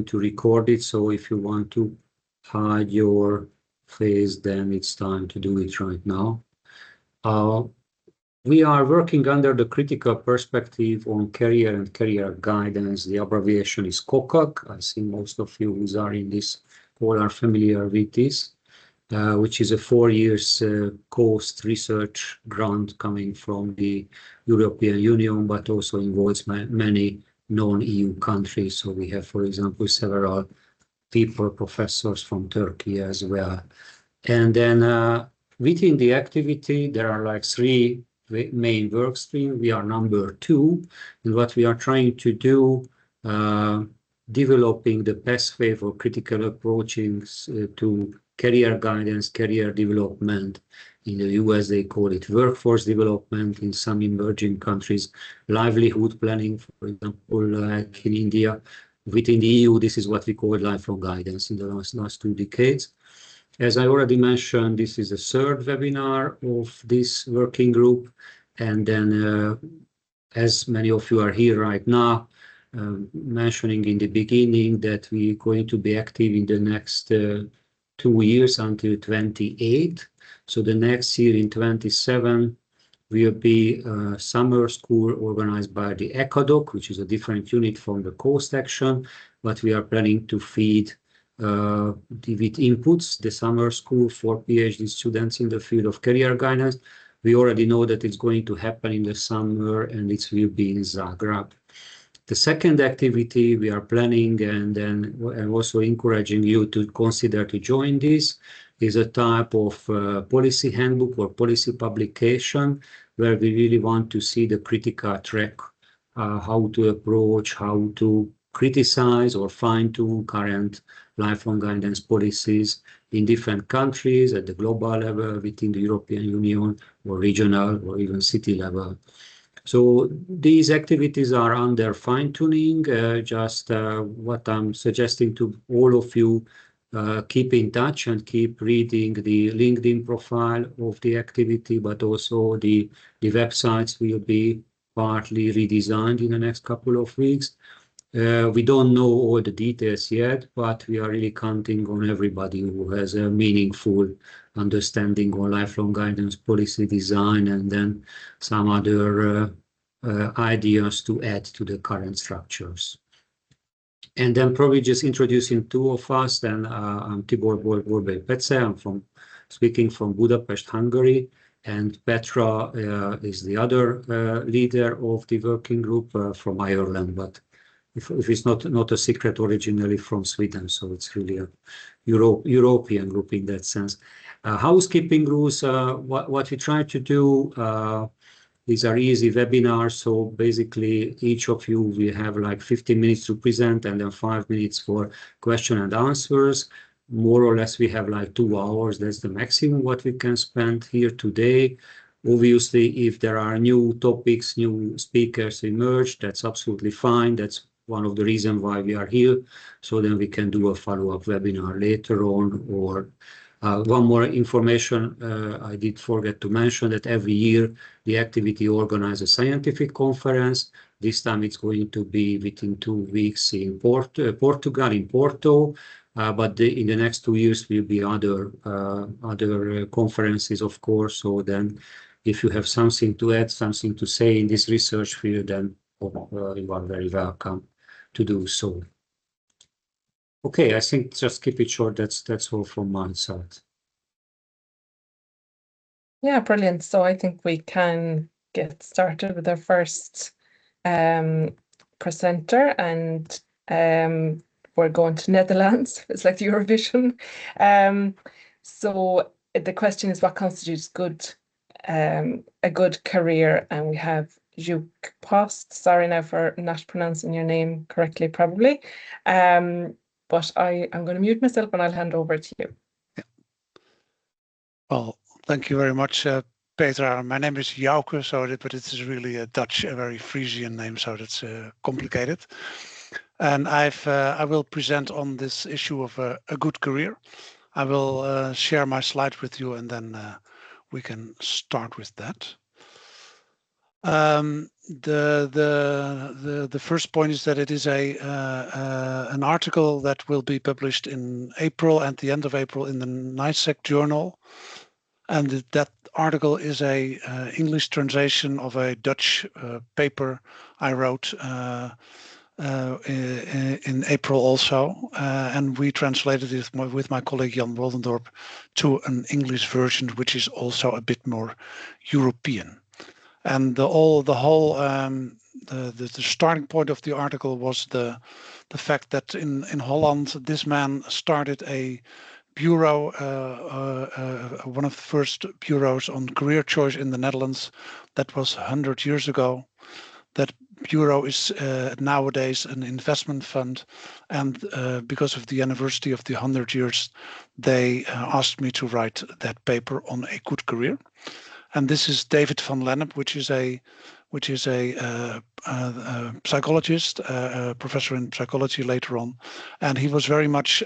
to record it. So if you want to hide your face, then it's time to do it right now. We are working under the critical perspective on career and career guidance. The abbreviation is COCAG. I think most of you who are in this call are familiar with this, which is a 4 years cost research grant coming from the European Union, but also involves many non-EU countries. So we have, for example, several people, professors from Turkey as well. And then within the activity, there are like 3 main work streams. We are number 2, and what we are trying to do, developing the best way for critical approaches to career guidance, career development. In the US, they call it workforce development. In some emerging countries, livelihood planning, for example, like in India. Within the EU, this is what we call lifelong guidance in the last 2 decades. As I already mentioned, this is the 3rd webinar of this working group. And then, as many of you are here right now, mentioning in the beginning that we're going to be active in the next 2 years until 28. So the next year in 27 will be a summer school organized by the ECADOC, which is a different unit from the Coast Action, but we are planning to feed with inputs the summer school for PhD students in the field of career guidance. We already know that it's going to happen in the summer, and it will be in Zagreb. The second activity we are planning and also encouraging you to consider to join this is a type of policy handbook or policy publication where we really want to see the critical track, how to approach, how to criticize or fine-tune current lifelong guidance policies in different countries at the global level, within the European Union, or regional, or even city level. So these activities are under fine-tuning. What I'm suggesting to all of you, keep in touch and keep reading the LinkedIn profile of the activity, but also the websites will be partly redesigned in the next couple of weeks. We don't know all the details yet, but we are really counting on everybody who has a meaningful understanding on lifelong guidance policy design, and then some other ideas to add to the current structures. And then probably just introducing 2 of us. Then I'm Tibor Borbély-Pece. I'm speaking from Budapest, Hungary, and Petra is the other leader of the working group from Ireland, but if it's not a secret, originally from Sweden, so it's really a European group in that sense. Housekeeping rules, what we try to do, these are easy webinars, so basically each of you will have like 15 minutes to present and then 5 minutes for question and answers. More or less we have like 2 hours, that's the maximum what we can spend here today. Obviously, if there are new topics, new speakers emerge, that's absolutely fine. That's one of the reasons why we are here. So then we can do a follow-up webinar later on. Or one more information, I did forget to mention that every year the activity organizes a scientific conference. This time it's going to be within 2 weeks in Portugal, in Porto. But in the next 2 years will be other conferences, of course. So then if you have something to add, something to say in this research field, then you are very welcome to do so. Okay, I think just keep it short. That's all from my side. Yeah, brilliant. So I think we can get started with our first presenter, and we're going to Netherlands. It's like the Eurovision. So the question is, what constitutes a good career? And we have Joek Post. Sorry now for not pronouncing your name correctly, probably. But I'm going to mute myself and I'll hand over to you. Yeah. Well, thank you very much, Petra. My name is Jouke, but it is really a Dutch, a very Frisian name, so that's complicated. And I will present on this issue of a good career. I will share my slide with you, and then we can start with that. The first point is that it is an article that will be published in April, at the end of April, in the NICEC journal, and that article is a English translation of a Dutch paper I wrote in April also, and we translated it with my colleague Jan Woldendorp to an English version, which is also a bit more European. And the starting point of the article was the fact that in Holland, this man started a bureau, one of the first bureaus on career choice in the Netherlands. That was 100 years ago. That bureau is nowadays an investment fund, and because of the anniversary of the 100 years, they asked me to write that paper on a good career. And this is David van Lennep, which is a psychologist, a professor in psychology later on, and he was very much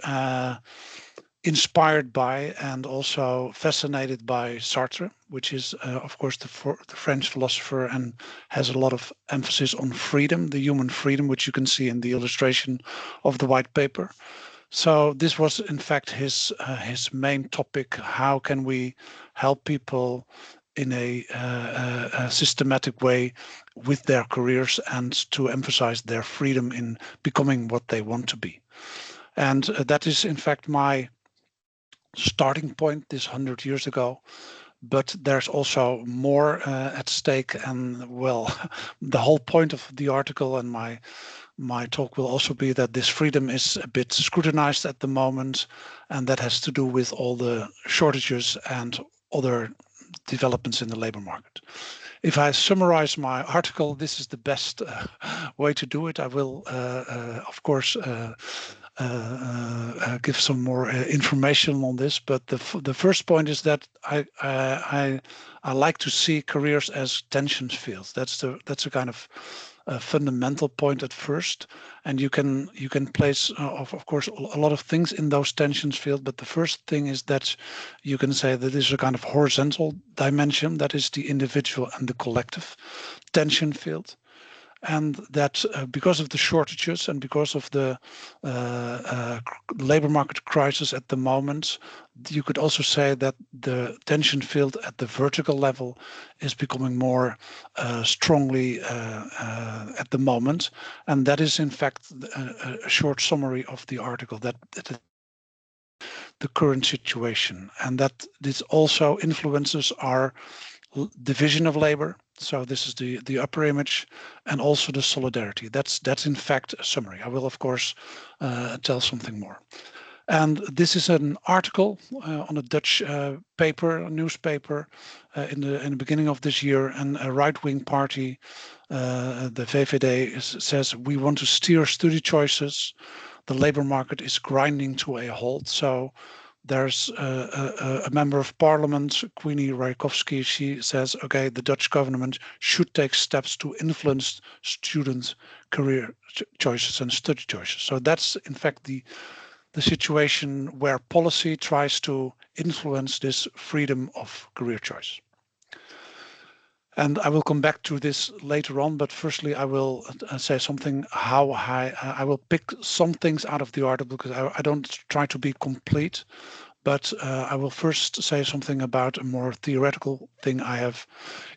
inspired by and also fascinated by Sartre, which is, of course, the French philosopher, and has a lot of emphasis on freedom, the human freedom, which you can see in the illustration of the white paper. So this was, in fact, his main topic. How can we help people in a systematic way with their careers and to emphasize their freedom in becoming what they want to be? And that is, in fact, my starting point this 100 years ago. But there's also more at stake, and well, the whole point of the article and my talk will also be that this freedom is a bit scrutinized at the moment, and that has to do with all the shortages and other developments in the labor market. If I summarize my article, this is the best way to do it. I will, of course, give some more information on this, but the first point is that I like to see careers as tension fields. That's a kind of fundamental point at first, and you can place of course a lot of things in those tensions field, but the first thing is that you can say that there's a kind of horizontal dimension, that is the individual and the collective tension field. And that because of the shortages and because of the labor market crisis at the moment, you could also say that the tension field at the vertical level is becoming more strongly at the moment. And that is, in fact, a short summary of the article, that the current situation, and that this also influences our division of labor. So this is the upper image, and also the solidarity. That's in fact a summary. I will of course tell something more. And this is an article on a Dutch newspaper in the beginning of this year, and a right-wing party, the VVD, says we want to steer study choices. The labor market is grinding to a halt. So there's a member of parliament, Queenie Rajkowski, she says, okay, the Dutch government should take steps to influence students' career choices and study choices. So that's, in fact, the situation where policy tries to influence this freedom of career choice. And I will come back to this later on, but firstly, I will say something how I will pick some things out of the article, because I don't try to be complete, but I will first say something about a more theoretical thing I have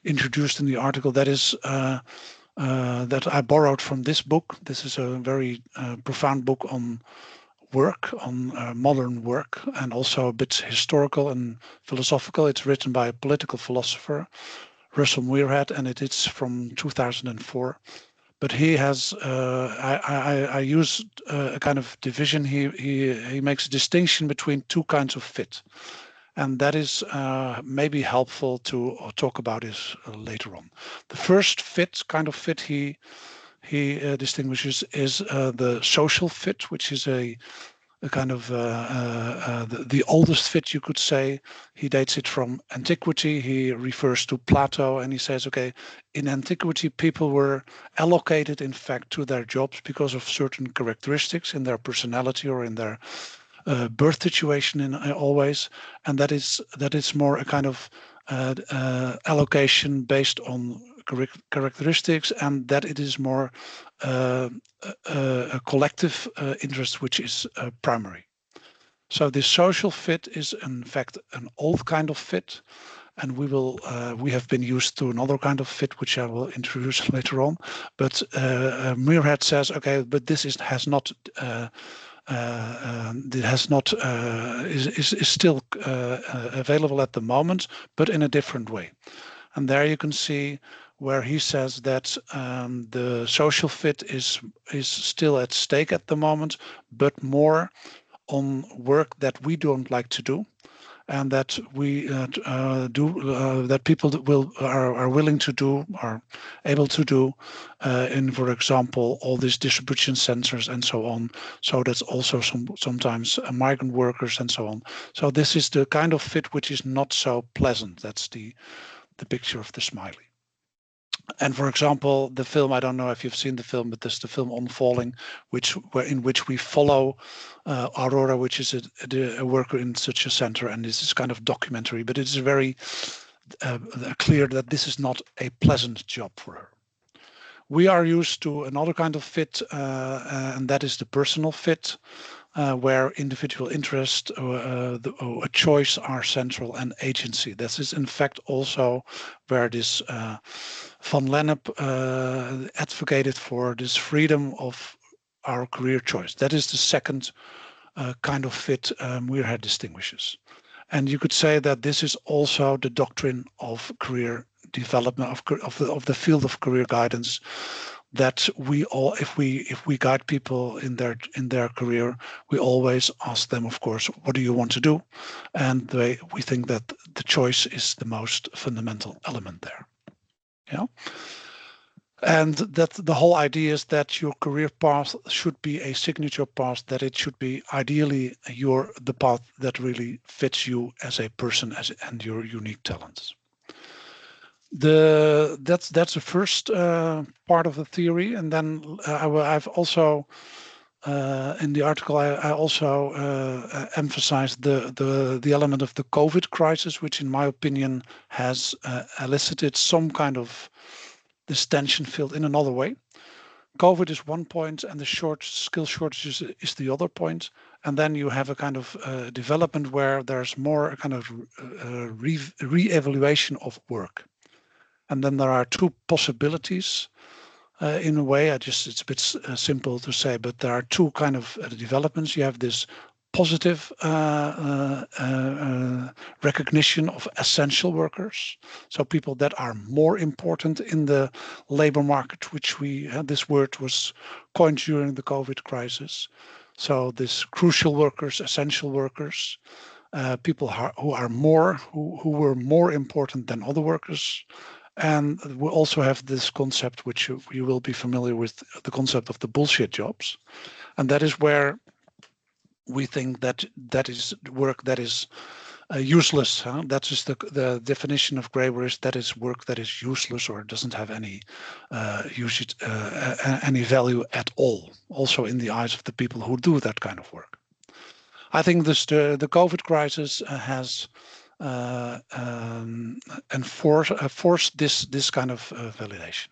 introduced in the article, that is that I borrowed from this book. This is a very profound book on work, on modern work, and also a bit historical and philosophical. It's written by a political philosopher, Russell Muirhead, and it is from 2004. But he has, I use a kind of division. He makes a distinction between two kinds of fit, and that is maybe helpful to talk about this later on. The first kind of fit he distinguishes is the social fit, which is a kind of the oldest fit, you could say. He dates it from antiquity. He refers to Plato, and he says, okay, in antiquity, people were allocated, in fact, to their jobs because of certain characteristics in their personality or in their birth situation always, and that is more a kind of allocation based on characteristics, and that it is more a collective interest which is primary. So this social fit is in fact an old kind of fit, and we have been used to another kind of fit which I will introduce later on. But Muirhead says, okay, but this is still available at the moment, but in a different way. And there you can see where he says that the social fit is still at stake at the moment, but more on work that we don't like to do, and that we that people are willing to do, are able to do, in, for example, all these distribution centers and so on. So that's also sometimes migrant workers and so on. So this is the kind of fit which is not so pleasant. That's the picture of the smiley. And for example, the film, I don't know if you've seen the film, but there's the film On Falling, in which we follow Aurora, which is a worker in such a center, and this is kind of documentary, but it's very clear that this is not a pleasant job for her. We are used to another kind of fit, and that is the personal fit, where individual interest, a choice are central, and agency. This is in fact also where this Van Lennep advocated for this freedom of our career choice. That is the second kind of fit Muirhead distinguishes. And you could say that this is also the doctrine of career development, of the field of career guidance, that we all, if we guide people in their career, we always ask them, of course, what do you want to do? And we think that the choice is the most fundamental element there. Yeah. And that the whole idea is that your career path should be a signature path, that it should be ideally the path that really fits you as a person and your unique talents. That's the first part of the theory, and then I've also in the article I also emphasized the element of the COVID crisis, which in my opinion has elicited some kind of this tension filled in another way. COVID is one point, and the skill shortages is the other point. And then you have a kind of development where there's more a kind of re-evaluation of work. And then there are two possibilities in a way. It's a bit simple to say, but there are two kind of developments. You have this positive recognition of essential workers, so people that are more important in the labor market, which this word was coined during the COVID crisis. So this crucial workers, essential workers, people who were more important than other workers. And we also have this concept, which you will be familiar with, the concept of the bullshit jobs, and that is where we think that is work that is useless. That is the definition of Graeber, is that is work that is useless or doesn't have any any value at all, also in the eyes of the people who do that kind of work. I think the COVID crisis has forced this kind of validation.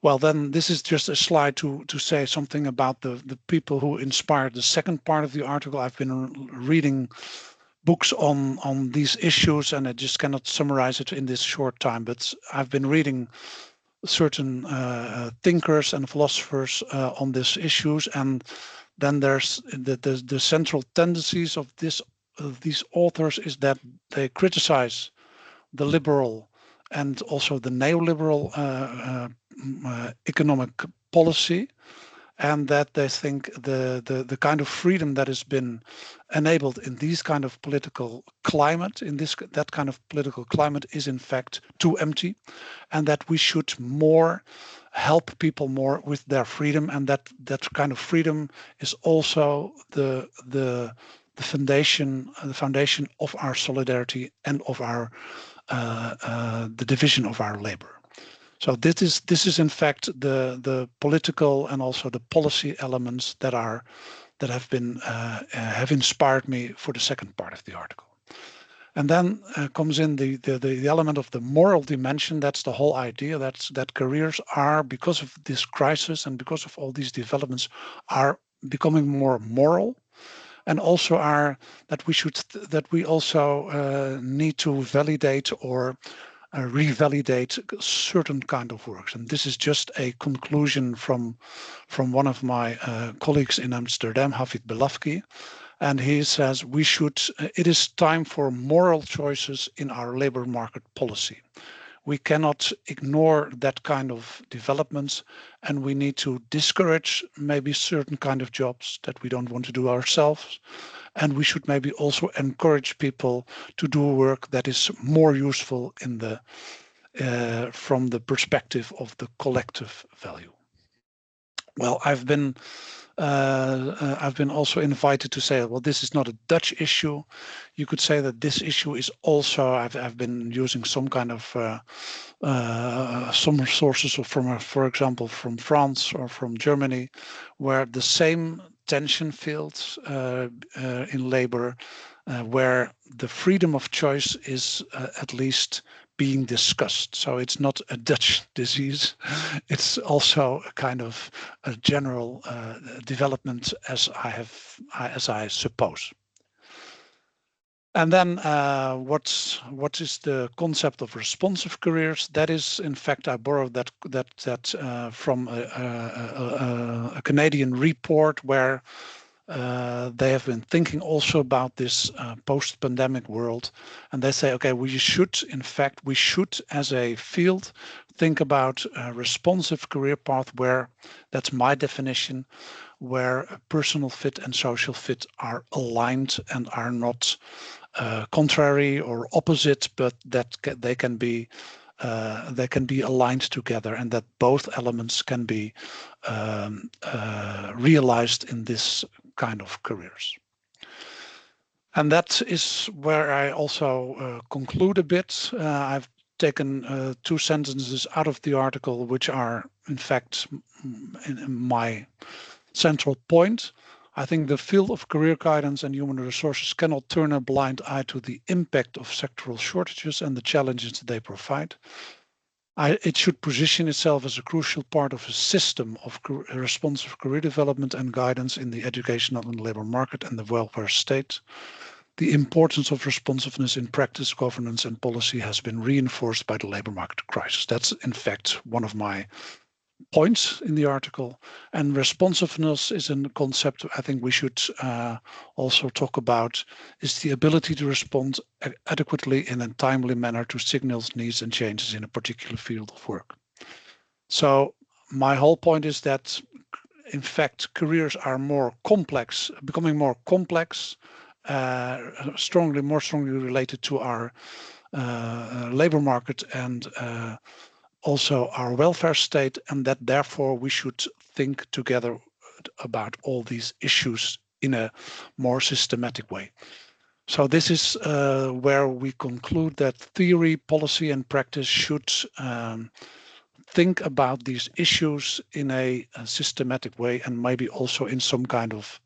Well, then this is just a slide to say something about the people who inspired the second part of the article. I've been reading books on these issues, and I just cannot summarize it in this short time, but I've been reading certain thinkers and philosophers on these issues, and then there's the central tendencies of these authors is that they criticize the liberal and also the neoliberal economic policy, and that they think the kind of freedom that has been enabled in these kind of political climate, that kind of political climate, is in fact too empty, and that we should more help people more with their freedom, and that kind of freedom is also the foundation of our solidarity and of our the division of our labor. So this is in fact the political and also the policy elements that have inspired me for the second part of the article. And then comes in the element of the moral dimension. That's the whole idea that careers are, because of this crisis and because of all these developments, are becoming more moral, and also are that we also need to validate or revalidate certain kind of works. And this is just a conclusion from one of my colleagues in Amsterdam, Hafid Belafki. And he says it is time for moral choices in our labor market policy. We cannot ignore that kind of developments, and we need to discourage maybe certain kind of jobs that we don't want to do ourselves. And we should maybe also encourage people to do work that is more useful in the from the perspective of the collective value. Well, I've been also invited to say, well, this is not a Dutch issue. You could say that this issue is also, I've been using some kind of some sources from, for example, from France or from Germany, where the same tension fields in labor, where the freedom of choice is at least being discussed. So it's not a Dutch disease. It's also a kind of a general development, as I suppose. And then what is the concept of responsive careers? That is, in fact, I borrowed that from a Canadian report where they have been thinking also about this post-pandemic world, and they say, okay, we should as a field think about a responsive career path where, that's my definition, where personal fit and social fit are aligned and are not contrary or opposite, but that they can be aligned together, and that both elements can be realized in this kind of careers. And that is where I also conclude a bit. I've taken 2 sentences out of the article, which are in fact in my central point. I think the field of career guidance and human resources cannot turn a blind eye to the impact of sectoral shortages and the challenges they provide. It should position itself as a crucial part of a system of responsive career development and guidance in the educational and labor market and the welfare state. The importance of responsiveness in practice, governance and policy has been reinforced by the labor market crisis. That's in fact one of my points in the article. And responsiveness is a concept I think we should also talk about, is the ability to respond adequately in a timely manner to signals, needs and changes in a particular field of work. So my whole point is that in fact careers are more complex, becoming more complex, more strongly related to our labor market and also our welfare state, and that therefore we should think together about all these issues in a more systematic way. So this is where we conclude that theory, policy and practice should think about these issues in a systematic way, and maybe also in some kind of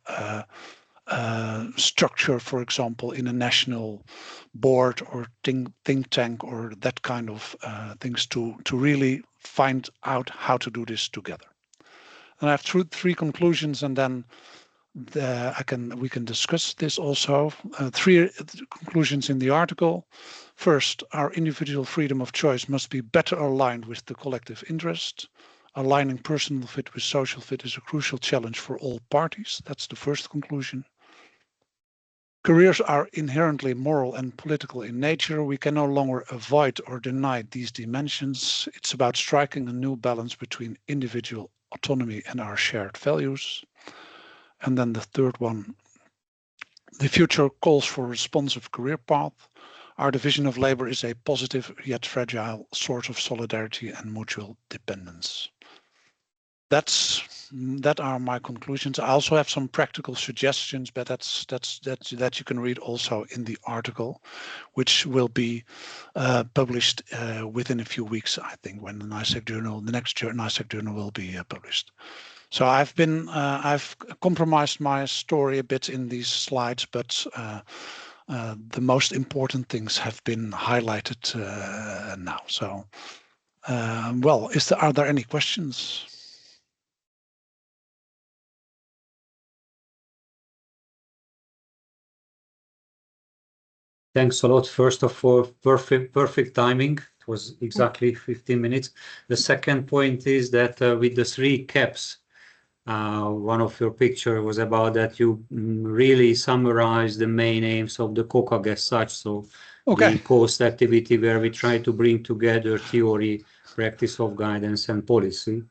structure, for example, in a national board or think tank or that kind of things to really find out how to do this together. And I have 3 conclusions, and then we can discuss this also. 3 conclusions in the article. First, our individual freedom of choice must be better aligned with the collective interest. Aligning personal fit with social fit is a crucial challenge for all parties. That's the first conclusion. Careers are inherently moral and political in nature. We can no longer avoid or deny these dimensions. It's about striking a new balance between individual autonomy and our shared values. And then the third one, the future calls for a responsive career path. Our division of labor is a positive yet fragile source of solidarity and mutual dependence. That are my conclusions. I also have some practical suggestions, but that you can read also in the article, which will be published within a few weeks, I think, when the NICEC journal, the next NICEC journal, will be published. So I've compromised my story a bit in these slides, but the most important things have been highlighted now. So, well, are there any questions? Thanks a lot. First of all, perfect timing. It was exactly 15 minutes. The second point is that with the 3 caps, one of your picture was about that you really summarize the main aims of the COCAG as such. So the post activity where we try to bring together theory, practice of guidance and policy.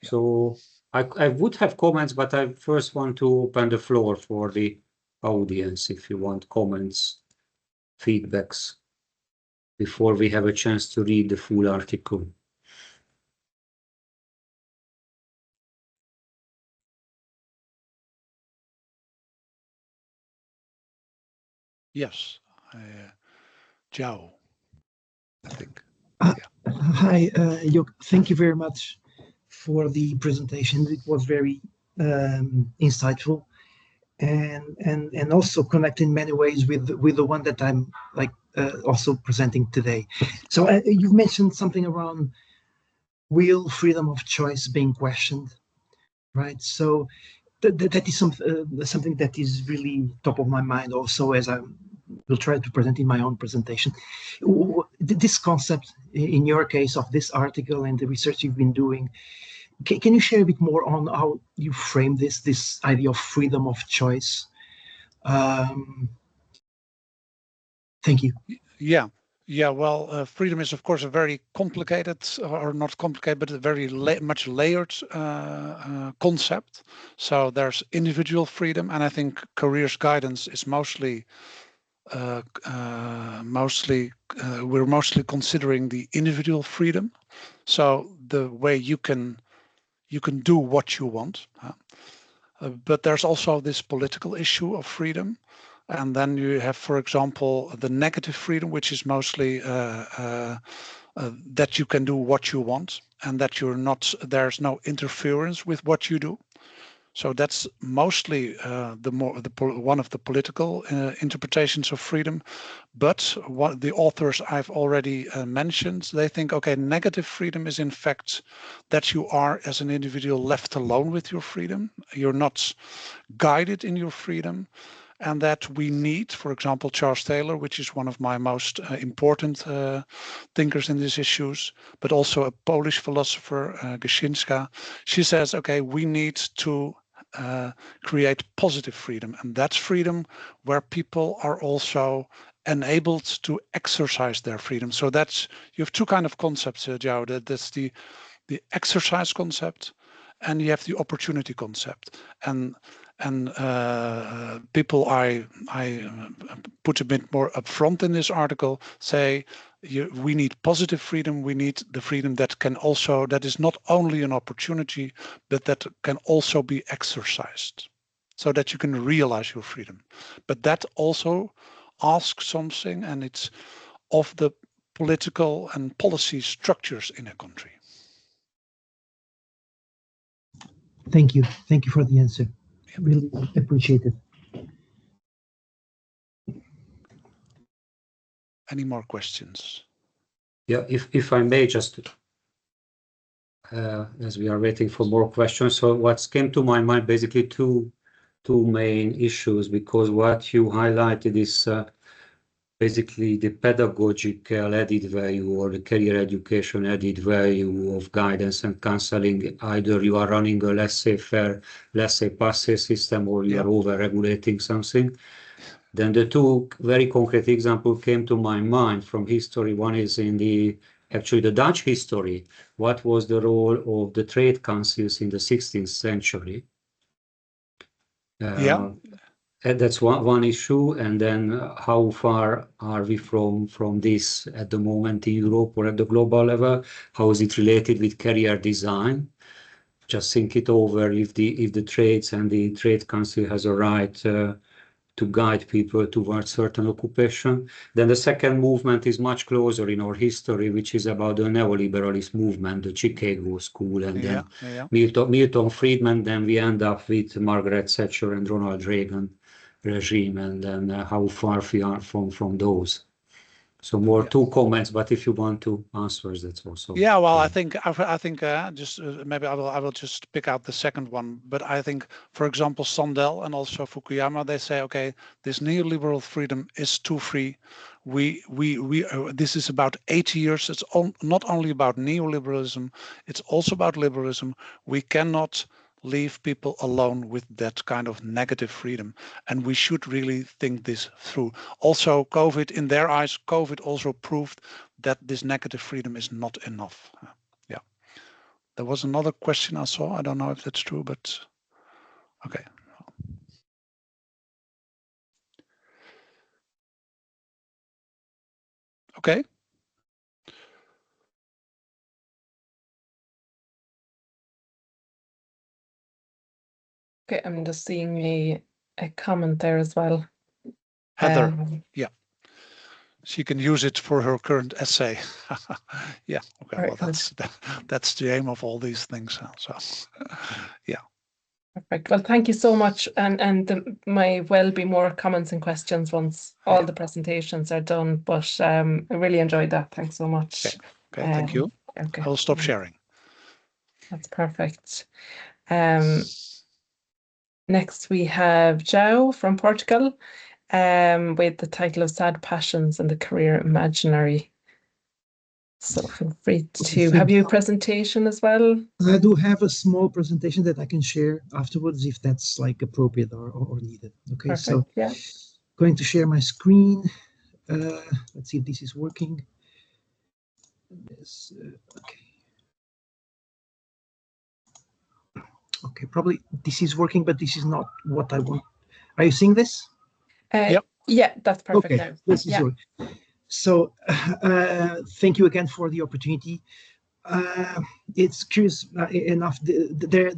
Yeah. So I would have comments, but I first want to open the floor for the audience if you want comments, feedbacks before we have a chance to read the full article. Yes, Joe, I think. Hi, Jok, thank you very much for the presentation. It was very insightful and also connect in many ways with the one that I'm also presenting today. So you've mentioned something around will freedom of choice being questioned, right? So that is something that is really top of my mind also as I will try to present in my own presentation. This concept, in your case, of this article and the research you've been doing, can you share a bit more on how you frame this idea of freedom of choice? Thank you. Yeah. Well, freedom is of course a very complicated, or not complicated, but a very much layered concept. So there's individual freedom, and I think careers guidance is mostly we're mostly considering the individual freedom. So the way you can do what you want. But there's also this political issue of freedom. And then you have, for example, the negative freedom, which is mostly that you can do what you want and that there's no interference with what you do. So that's mostly one of the political interpretations of freedom. But what the authors I've already mentioned, they think, okay, negative freedom is in fact that you are as an individual left alone with your freedom. You're not guided in your freedom. And that we need, for example, Charles Taylor, which is one of my most important thinkers in these issues, but also a Polish philosopher, Grzynska. She says, okay, we need to create positive freedom. And that's freedom where people are also enabled to exercise their freedom. So you have 2 kind of concepts, Joe. That's the exercise concept, and you have the opportunity concept. And people I put a bit more upfront in this article say we need positive freedom. We need the freedom that is not only an opportunity, but that can also be exercised, so that you can realize your freedom. But that also asks something, and it's of the political and policy structures in a country. Thank you for the answer. Really appreciate it. Any more questions? Yeah, if I may just, as we are waiting for more questions. So what came to my mind, basically two main issues, because what you highlighted is basically the pedagogical added value or the career education added value of guidance and counseling. Either you are running a laissez-faire, laissez-passer system, or you are over-regulating something. Then the 2 very concrete examples came to my mind from history. One is in actually the Dutch history. What was the role of the trade councils in the 16th century? And that's one issue. And then how far are we from this at the moment in Europe or at the global level? How is it related with career design? Just think it over. If the trades and the trade council has a right to guide people towards certain occupation. Then the second movement is much closer in our history, which is about the neoliberalist movement, the Chicago School, and then Milton Friedman. Then we end up with Margaret Thatcher and Ronald Reagan regime, and then how far we are from those. So more two comments, but if you want to answer, that's also. Yeah, well, I think just maybe I will just pick out the second one. But I think, for example, Sandel and also Fukuyama, they say, okay, this neoliberal freedom is too free. This is about 80 years. It's not only about neoliberalism, it's also about liberalism. We cannot leave people alone with that kind of negative freedom, and we should really think this through. Also, COVID, in their eyes, COVID also proved that this negative freedom is not enough. Yeah, there was another question I saw. I don't know if that's true, but okay. Okay. Okay, I'm just seeing a comment there as well. Heather, yeah. She can use it for her current essay. Yeah, okay, well, that's the aim of all these things. So, yeah. Perfect. Well, thank you so much. And there may well be more comments and questions once all the presentations are done, but I really enjoyed that. Thanks so much. Okay, thank you. Okay. I will stop sharing. That's perfect. Next we have João from Portugal with the title of Sad Passions and the Career Imaginary. So feel free to have your presentation as well. I do have a small presentation that I can share afterwards if that's like appropriate or needed. Okay, perfect. So yeah. Going to share my screen. Let's see if this is working. Yes, okay. Okay, probably this is working, but this is not what I want. Are you seeing this? Yep. Yeah, that's perfect okay, now. This is working. So thank you again for the opportunity. It's curious enough. There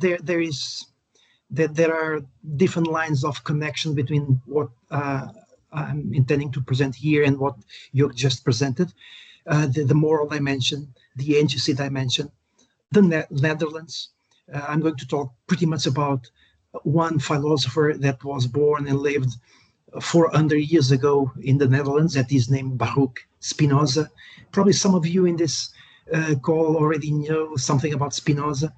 are different lines of connection between what I'm intending to present here and what you just presented. The moral dimension, the agency dimension, the Netherlands. I'm going to talk pretty much about one philosopher that was born and lived 400 years ago in the Netherlands, that is named Baruch Spinoza. Probably some of you in this call already know something about Spinoza.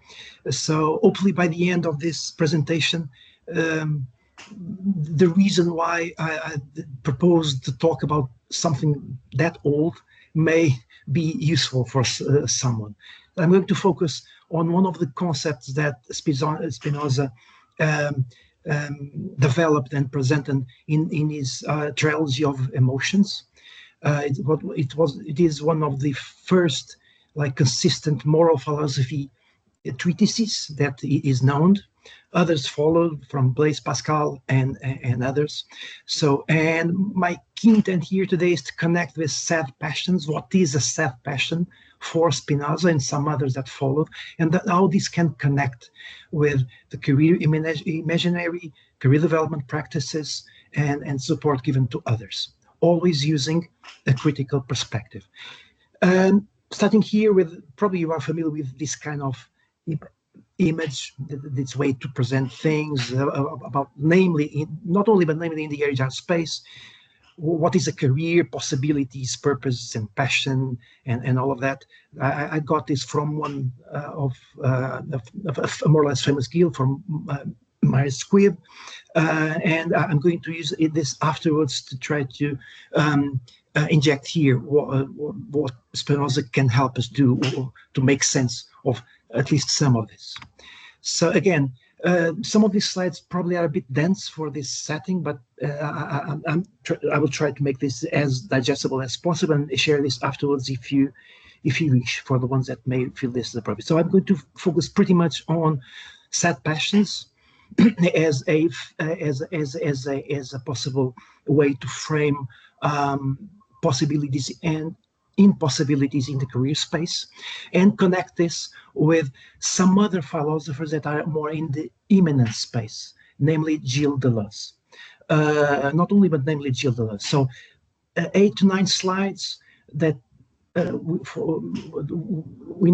So hopefully by the end of this presentation, the reason why I proposed to talk about something that old may be useful for someone. I'm going to focus on one of the concepts that Spinoza developed and presented in his trilogy of emotions. It is one of the first consistent moral philosophy treatises that is known. Others followed from Blaise Pascal and others. So, and my key intent here today is to connect with sad passions. What is a sad passion for Spinoza and some others that followed, and how this can connect with the career imaginary, career development practices, and support given to others, always using a critical perspective. Starting here with, probably you are familiar with this kind of image, this way to present things about, namely, not only, but namely in the HR space, what is a career, possibilities, purpose, and passion, and all of that. I got this from one of a more or less famous guild, from Myers Squibb, and I'm going to use this afterwards to try to inject here what Spinoza can help us do, or to make sense of at least some of this. So again, some of these slides probably are a bit dense for this setting, but I will try to make this as digestible as possible and share this afterwards if you wish, for the ones that may feel this is appropriate. So I'm going to focus pretty much on sad passions as a possible way to frame possibilities and impossibilities in the career space, and connect this with some other philosophers that are more in the immanent space, namely Gilles Deleuze. Not only, but namely Gilles Deleuze. So 8 to 9 slides that in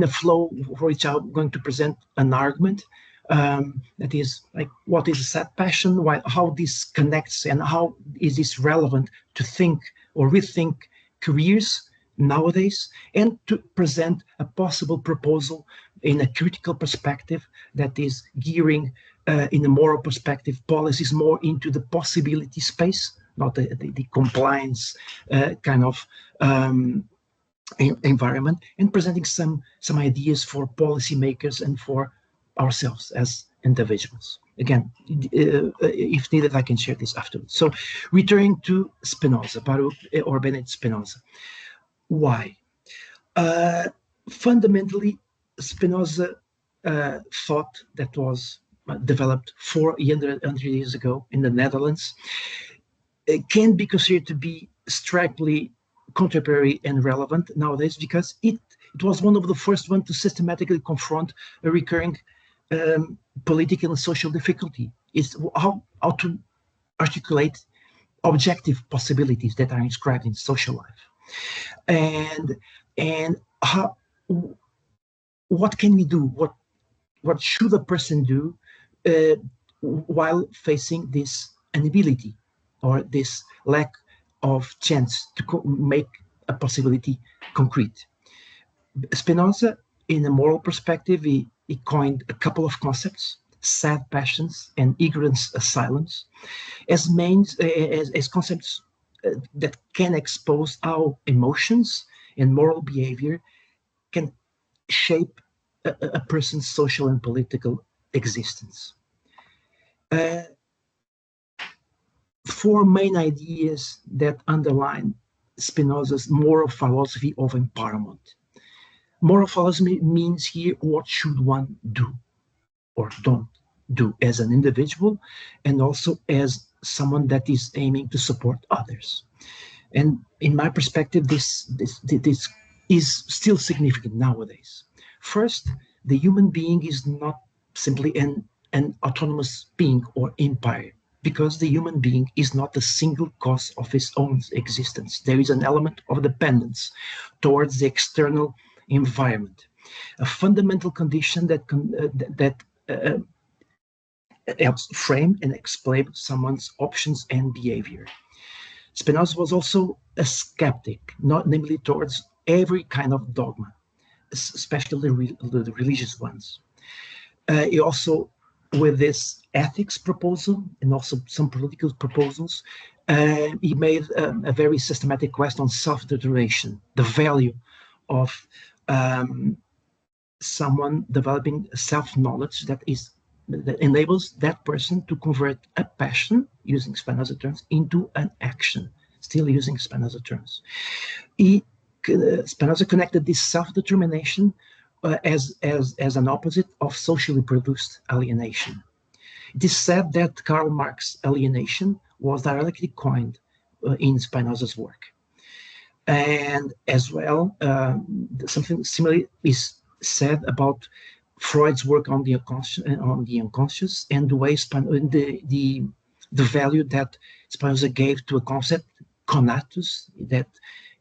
a flow for which I'm going to present an argument That is like, what is a sad passion? Why, how this connects, and how is this relevant to think or rethink careers nowadays, and to present a possible proposal in a critical perspective that is gearing in a moral perspective policies more into the possibility space, not the compliance kind of environment, and presenting some ideas for policymakers and for ourselves as individuals. Again, if needed, I can share this afterwards. So, returning to Spinoza, Baruch or Bennett Spinoza. Why? Fundamentally, Spinoza thought that was developed 400 years ago in the Netherlands. It can be considered to be strikingly contemporary and relevant nowadays, because it was one of the first ones to systematically confront a recurring political and social difficulty. Is how to articulate objective possibilities that are inscribed in social life, and how, what can we do? What should a person do while facing this inability or this lack of chance to make a possibility concrete? Spinoza, in a moral perspective, he coined a couple of concepts: sad passions and ignorance asylums, as concepts that can expose how emotions and moral behavior can shape a person's social and political existence. Four main ideas that underline Spinoza's moral philosophy of empowerment. Moral philosophy means here, what should one do or don't do as an individual, and also as someone that is aiming to support others. And in my perspective, this is still significant nowadays. First, the human being is not simply an autonomous being or empire, because the human being is not a single cause of his own existence. There is an element of dependence towards the external environment, a fundamental condition that helps frame and explain someone's options and behavior. Spinoza was also a skeptic, not namely towards every kind of dogma, especially the religious ones. He also, with this ethics proposal and also some political proposals, he made a very systematic quest on self-determination, the value of someone developing self-knowledge that enables that person to convert a passion, using Spinoza terms, into an action, still using Spinoza terms. Spinoza connected this self-determination as an opposite of socially produced alienation. It is said that Karl Marx's alienation was directly coined in Spinoza's work. And as well, something similar is said about Freud's work on the unconscious, and the way the value that Spinoza gave to a concept, conatus, that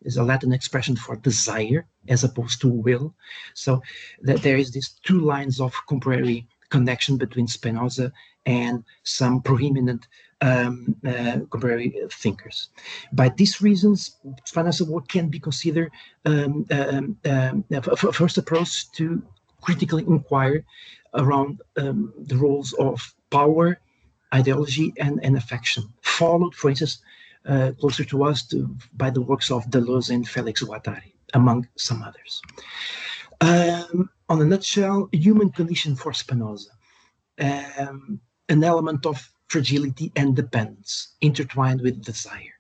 is a Latin expression for desire as opposed to will. So that there is these two lines of contemporary connection between Spinoza and some prominent contemporary thinkers. By these reasons, Spinoza's work can be considered a first approach to critically inquire around the roles of power, ideology, and affection, followed, for instance, closer to us by the works of Deleuze and Félix Guattari, among some others. On a nutshell, human condition for Spinoza, an element of fragility and dependence intertwined with desire.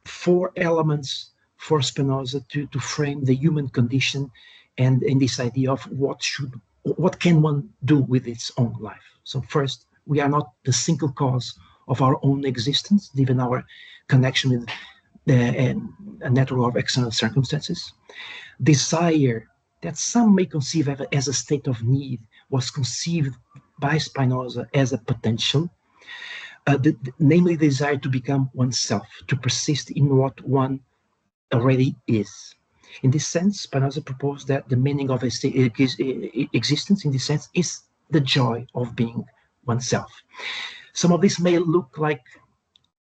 Four elements for Spinoza to frame the human condition, and in this idea of what can one do with its own life. So first, we are not the single cause of our own existence, given our connection with a network of external circumstances. Desire, that some may conceive as a state of need, was conceived by Spinoza as a potential, namely the desire to become oneself, to persist in what one already is. In this sense, Spinoza proposed that the meaning of existence, in this sense, is the joy of being oneself. Some of this may look like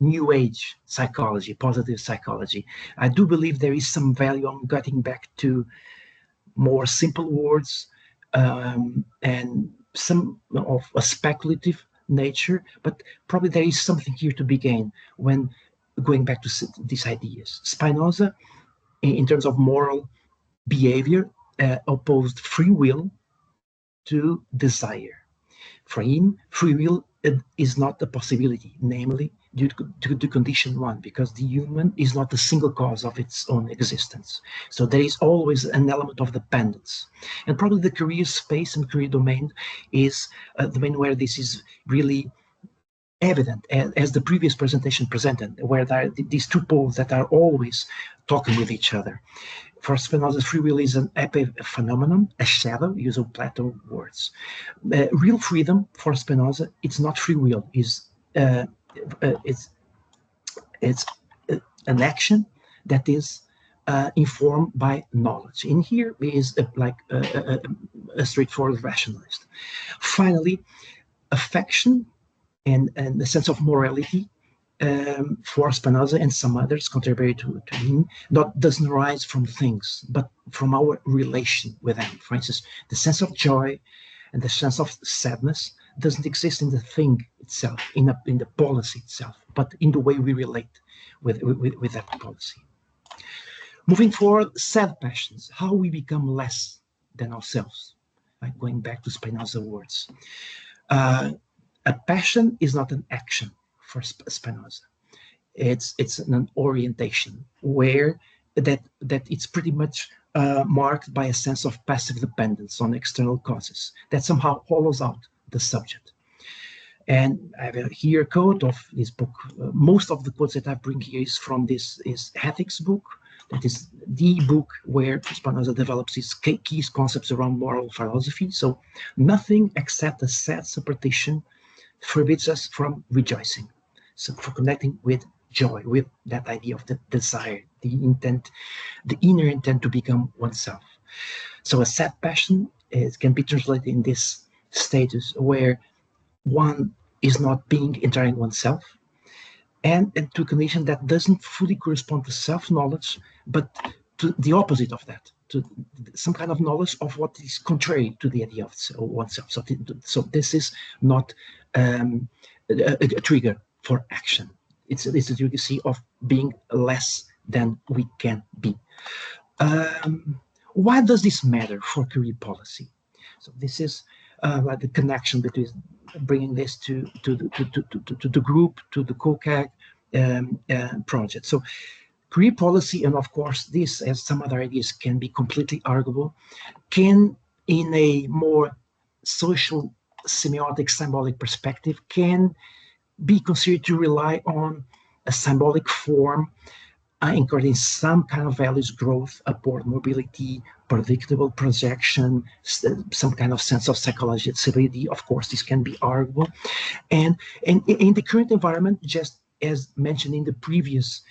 New Age psychology, positive psychology. I do believe there is some value on getting back to more simple words and some of a speculative nature, but probably there is something here to be gained when going back to these ideas. Spinoza, in terms of moral behavior, opposed free will to desire. For him, free will is not a possibility, namely due to condition one, because the human is not a single cause of its own existence. So there is always an element of dependence. And probably the career space and career domain is the domain where this is really evident, as the previous presentation presented, where there are these two poles that are always talking with each other. For Spinoza, free will is an epiphenomenon, a shadow, use of Plato words. Real freedom for Spinoza, it's not free will, it's an action that is informed by knowledge. In here is a straightforward rationalist. Finally, affection and the sense of morality for Spinoza and some others contemporary to him doesn't arise from things, but from our relation with them. For instance, the sense of joy and the sense of sadness doesn't exist in the thing itself, in the policy itself, but in the way we relate with that policy. Moving forward, sad passions, how we become less than ourselves, like going back to Spinoza's words. A passion is not an action for Spinoza. It's an orientation where that it's pretty much marked by a sense of passive dependence on external causes that somehow hollows out the subject. And I have here a quote of this book. Most of the quotes that I bring here is from this ethics book. That is the book where Spinoza develops his key concepts around moral philosophy. So nothing except a sad superstition forbids us from rejoicing. So for connecting with joy, with that idea of the desire, the intent, the inner intent to become oneself. So a sad passion can be translated in this status where one is not being entirely oneself, and to a condition that doesn't fully correspond to self-knowledge, but to the opposite of that, to some kind of knowledge of what is contrary to the idea of oneself. So this is not a trigger for action. It's a trigger of being less than we can be. Why does this matter for career policy? So this is like the connection between bringing this to the group, to the COCAG project. So career policy, and of course this, as some other ideas, can be completely arguable, can, in a more social, semiotic, symbolic perspective, can be considered to rely on a symbolic form anchored in some kind of values, growth, upward mobility, predictable projection, some kind of sense of psychological stability. Of course, this can be arguable. And in the current environment, just as mentioned in the previous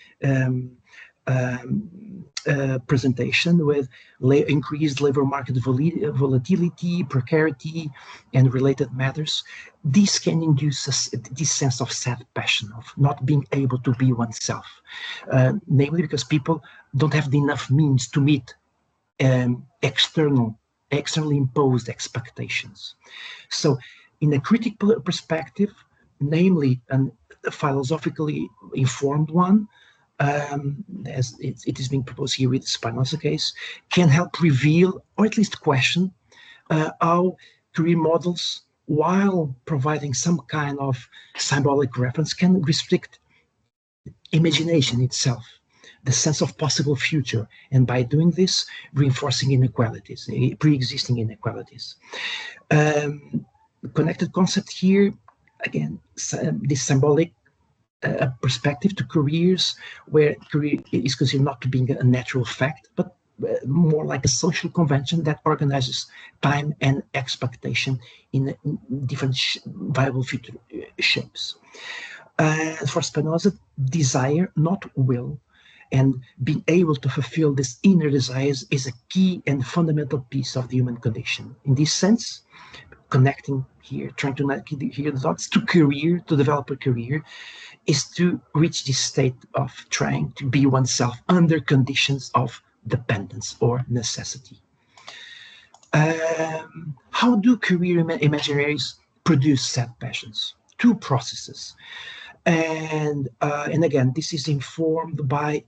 presentation, with increased labor market volatility, precarity, and related matters, this can induce this sense of sad passion, of not being able to be oneself, namely because people don't have enough means to meet externally imposed expectations. So in a critical perspective, namely a philosophically informed one, as it is being proposed here with the Spinoza case, can help reveal, or at least question, how career models, while providing some kind of symbolic reference, can restrict imagination itself, the sense of possible future, and by doing this, reinforcing inequalities, pre-existing inequalities. Connected concept here, again, this symbolic perspective to careers, where career is considered not to be a natural fact, but more like a social convention that organizes time and expectation in different viable future shapes. For Spinoza, desire, not will, And being able to fulfill this inner desires is a key and fundamental piece of the human condition. In this sense, connecting here, trying to connect here the dots to career, to develop a career, is to reach this state of trying to be oneself under conditions of dependence or necessity. How do career imaginaries produce sad passions? Two processes. And again, this is informed by,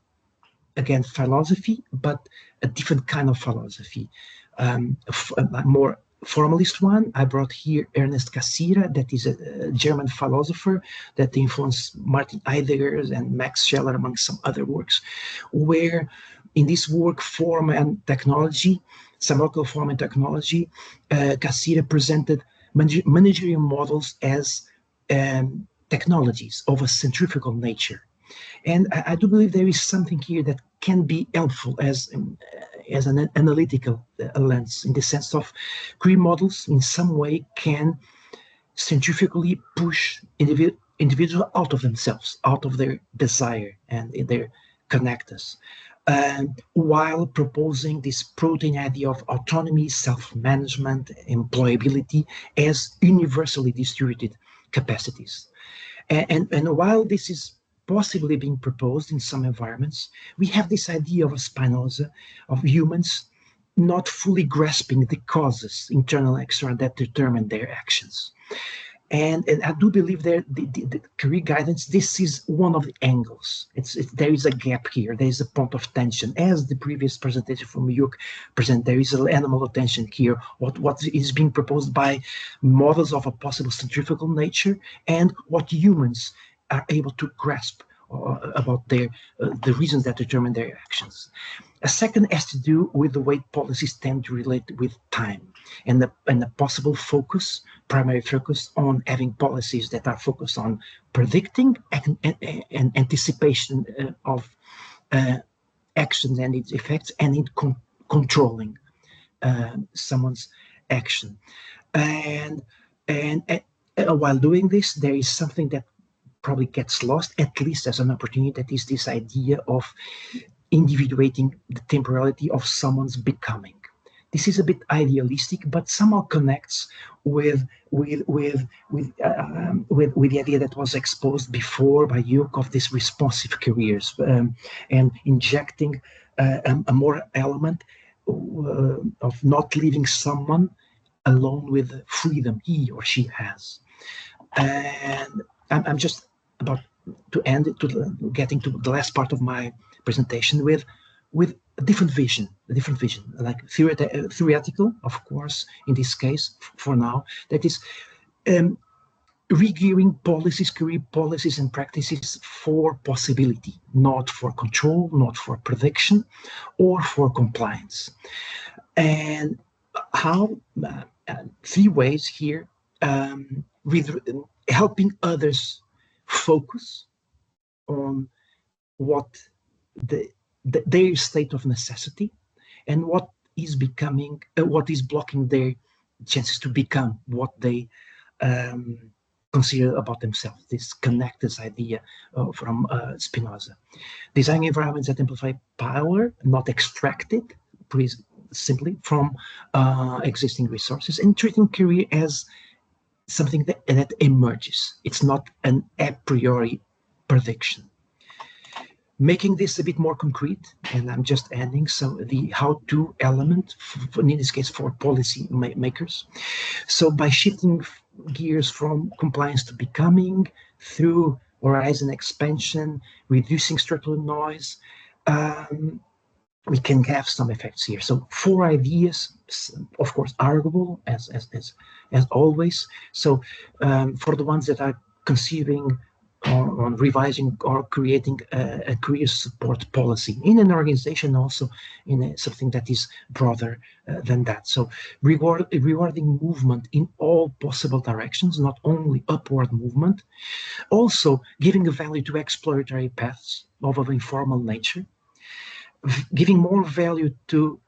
again, philosophy, but a different kind of philosophy. A more formalist one. I brought here Ernest Cassirer, that is a German philosopher that influenced Martin Heidegger and Max Scheler, among some other works, where in this work, Form and Technology, Samological Form and Technology, Cassirer presented managerial models as technologies of a centrifugal nature. And I do believe there is something here that can be helpful as an analytical lens, in the sense of career models in some way can centrifugally push individuals out of themselves, out of their desire and their connectors, while proposing this protein idea of autonomy, self-management, employability as universally distributed capacities. And while this is possibly being proposed in some environments, we have this idea of a Spinoza, of humans not fully grasping the causes, internal and external, that determine their actions. And I do believe that the career guidance, this is one of the angles. There is a gap here. There is a point of tension. As the previous presentation from Juk presented, there is an animal tension here. What is being proposed by models of a possible centrifugal nature, and what humans are able to grasp about the reasons that determine their actions. A second has to do with the way policies tend to relate with time, and the possible focus, primary focus, on having policies that are focused on predicting and anticipation of actions and its effects, and in controlling someone's action. And while doing this, there is something that probably gets lost, at least as an opportunity, that is this idea of individuating the temporality of someone's becoming. This is a bit idealistic, but somehow connects with the idea that was exposed before by Juk of these responsive careers, and injecting a more element of not leaving someone alone with the freedom he or she has. And I'm just about to end it, getting to the last part of my presentation with a different vision, like theoretical, of course, in this case, for now, that is regearing policies, career policies and practices for possibility, not for control, not for prediction, or for compliance. And how, three ways here, with helping others focus on what their state of necessity, and what is becoming, what is blocking their chances to become what they consider about themselves. This connected idea from Spinoza. Designing environments that amplify power, not extract it, simply from existing resources, and treating career as something that emerges. It's not an a priori prediction. Making this a bit more concrete, and I'm just adding the how-to element, in this case for policy makers. So by shifting gears from compliance to becoming, through horizon expansion, reducing structural noise, we can have some effects here. So 4 ideas, of course, arguable as always. So for the ones that are conceiving on revising or creating a career support policy in an organization, also in something that is broader than that. So rewarding movement in all possible directions, not only upward movement, also giving a value to exploratory paths of an informal nature, giving more value to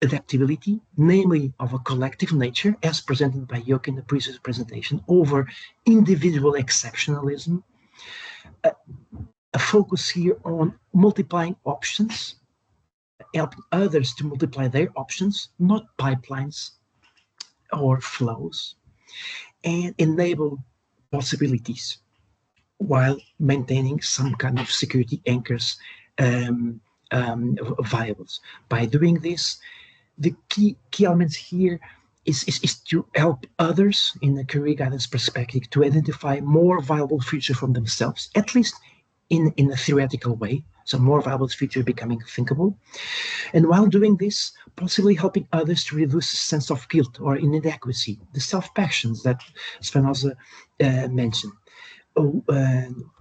adaptability, namely of a collective nature, as presented by Juk in the previous presentation, over individual exceptionalism, a focus here on multiplying options, helping others to multiply their options, not pipelines or flows, and enable possibilities while maintaining some kind of security anchors viables. By doing this, the key elements here is to help others in a career guidance perspective to identify more viable future from themselves, at least in a theoretical way. So more viable future becoming thinkable. And while doing this, possibly helping others to reduce a sense of guilt or inadequacy, the self-passions that Spinoza mentioned.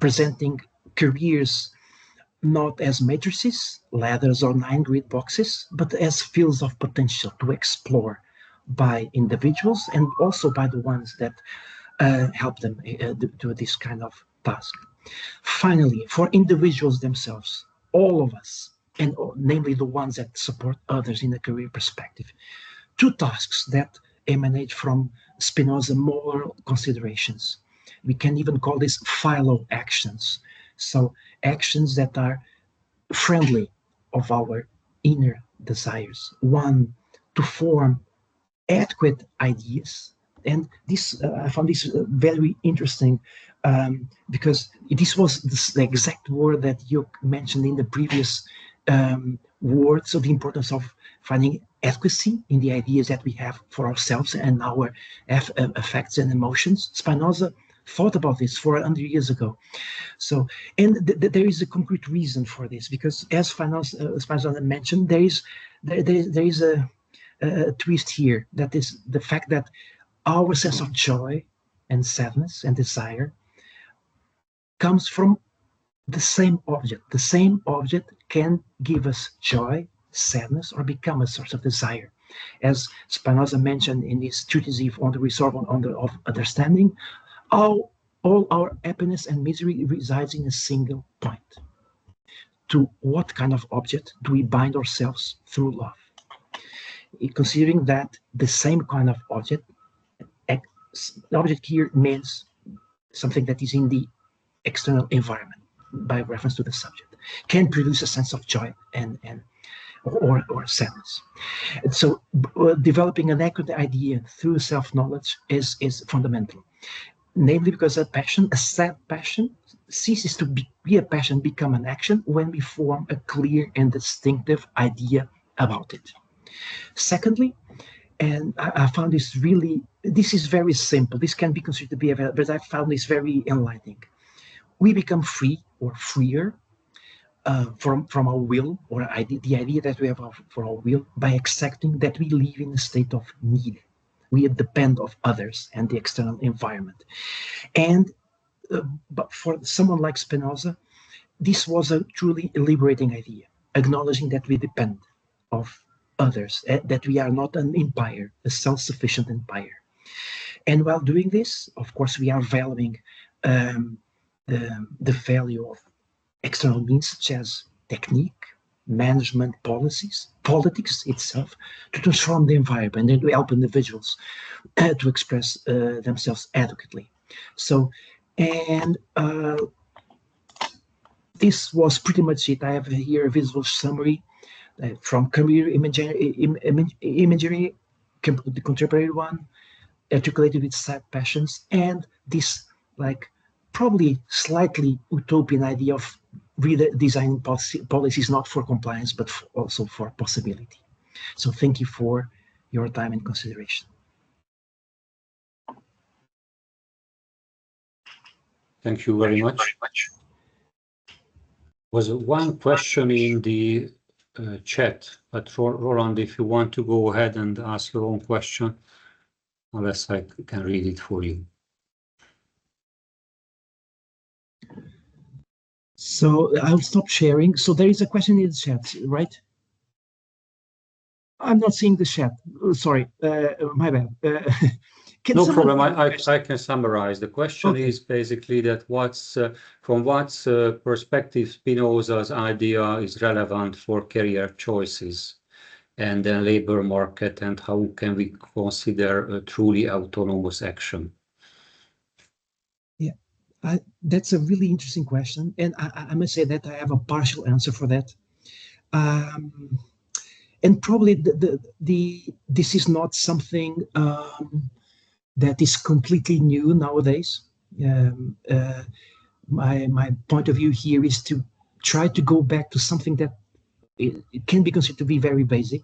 Presenting careers not as matrices, ladders, or 9-grid boxes, but as fields of potential to explore by individuals and also by the ones that help them do this kind of task. Finally, for individuals themselves, all of us, and namely the ones that support others in a career perspective, 2 tasks that emanate from Spinoza moral considerations. We can even call this philo actions. So actions that are friendly of our inner desires. One, to form adequate ideas. And this, I found this very interesting because this was the exact word that you mentioned in the previous word. So the importance of finding adequacy in the ideas that we have for ourselves and our affects and emotions. Spinoza thought about this 400 years ago. So, and there is a concrete reason for this, because as Spinoza mentioned, there is a twist here, that is the fact that our sense of joy and sadness and desire comes from the same object. The same object can give us joy, sadness, or become a source of desire. As Spinoza mentioned in his treatise on the resource of understanding, all our happiness and misery resides in a single point. To what kind of object do we bind ourselves through love? Considering that the same kind of object, the object here means something that is in the external environment, by reference to the subject, can produce a sense of joy or sadness. And so developing an accurate idea through self-knowledge is fundamental. Namely because a sad passion, ceases to be a passion, become an action when we form a clear and distinctive idea about it. Secondly, and I found this is very simple. This can be considered to be, but I found this very enlightening. We become free or freer from our will, or the idea that we have for our will, by accepting that we live in a state of need. We depend on others and the external environment. And but for someone like Spinoza, this was a truly liberating idea, acknowledging that we depend of others, that we are not an empire, a self-sufficient empire. And while doing this, of course, we are valuing the value of external means such as technique, management policies, politics itself, to transform the environment and to help individuals to express themselves adequately. So, and this was pretty much it. I have here a visual summary from career imagery, the contemporary one, articulated with sad passions, and this probably slightly utopian idea of redesigning policies not for compliance but also for possibility. So thank you for your time and consideration. Thank you very much. Was one question in the chat, but Roland, if you want to go ahead and ask your own question, unless I can read it for you. So I'll stop sharing. So there is a question in the chat, right? I'm not seeing the chat. Sorry, my bad. No problem. I can summarize. The question is basically that from what perspective Spinoza's idea is relevant for career choices and the labor market, and how can we consider a truly autonomous action? Yeah, That's a really interesting question, and I must say that I have a partial answer for that. And probably this is not something that is completely new nowadays. My point of view here is to try to go back to something that it can be considered to be very basic,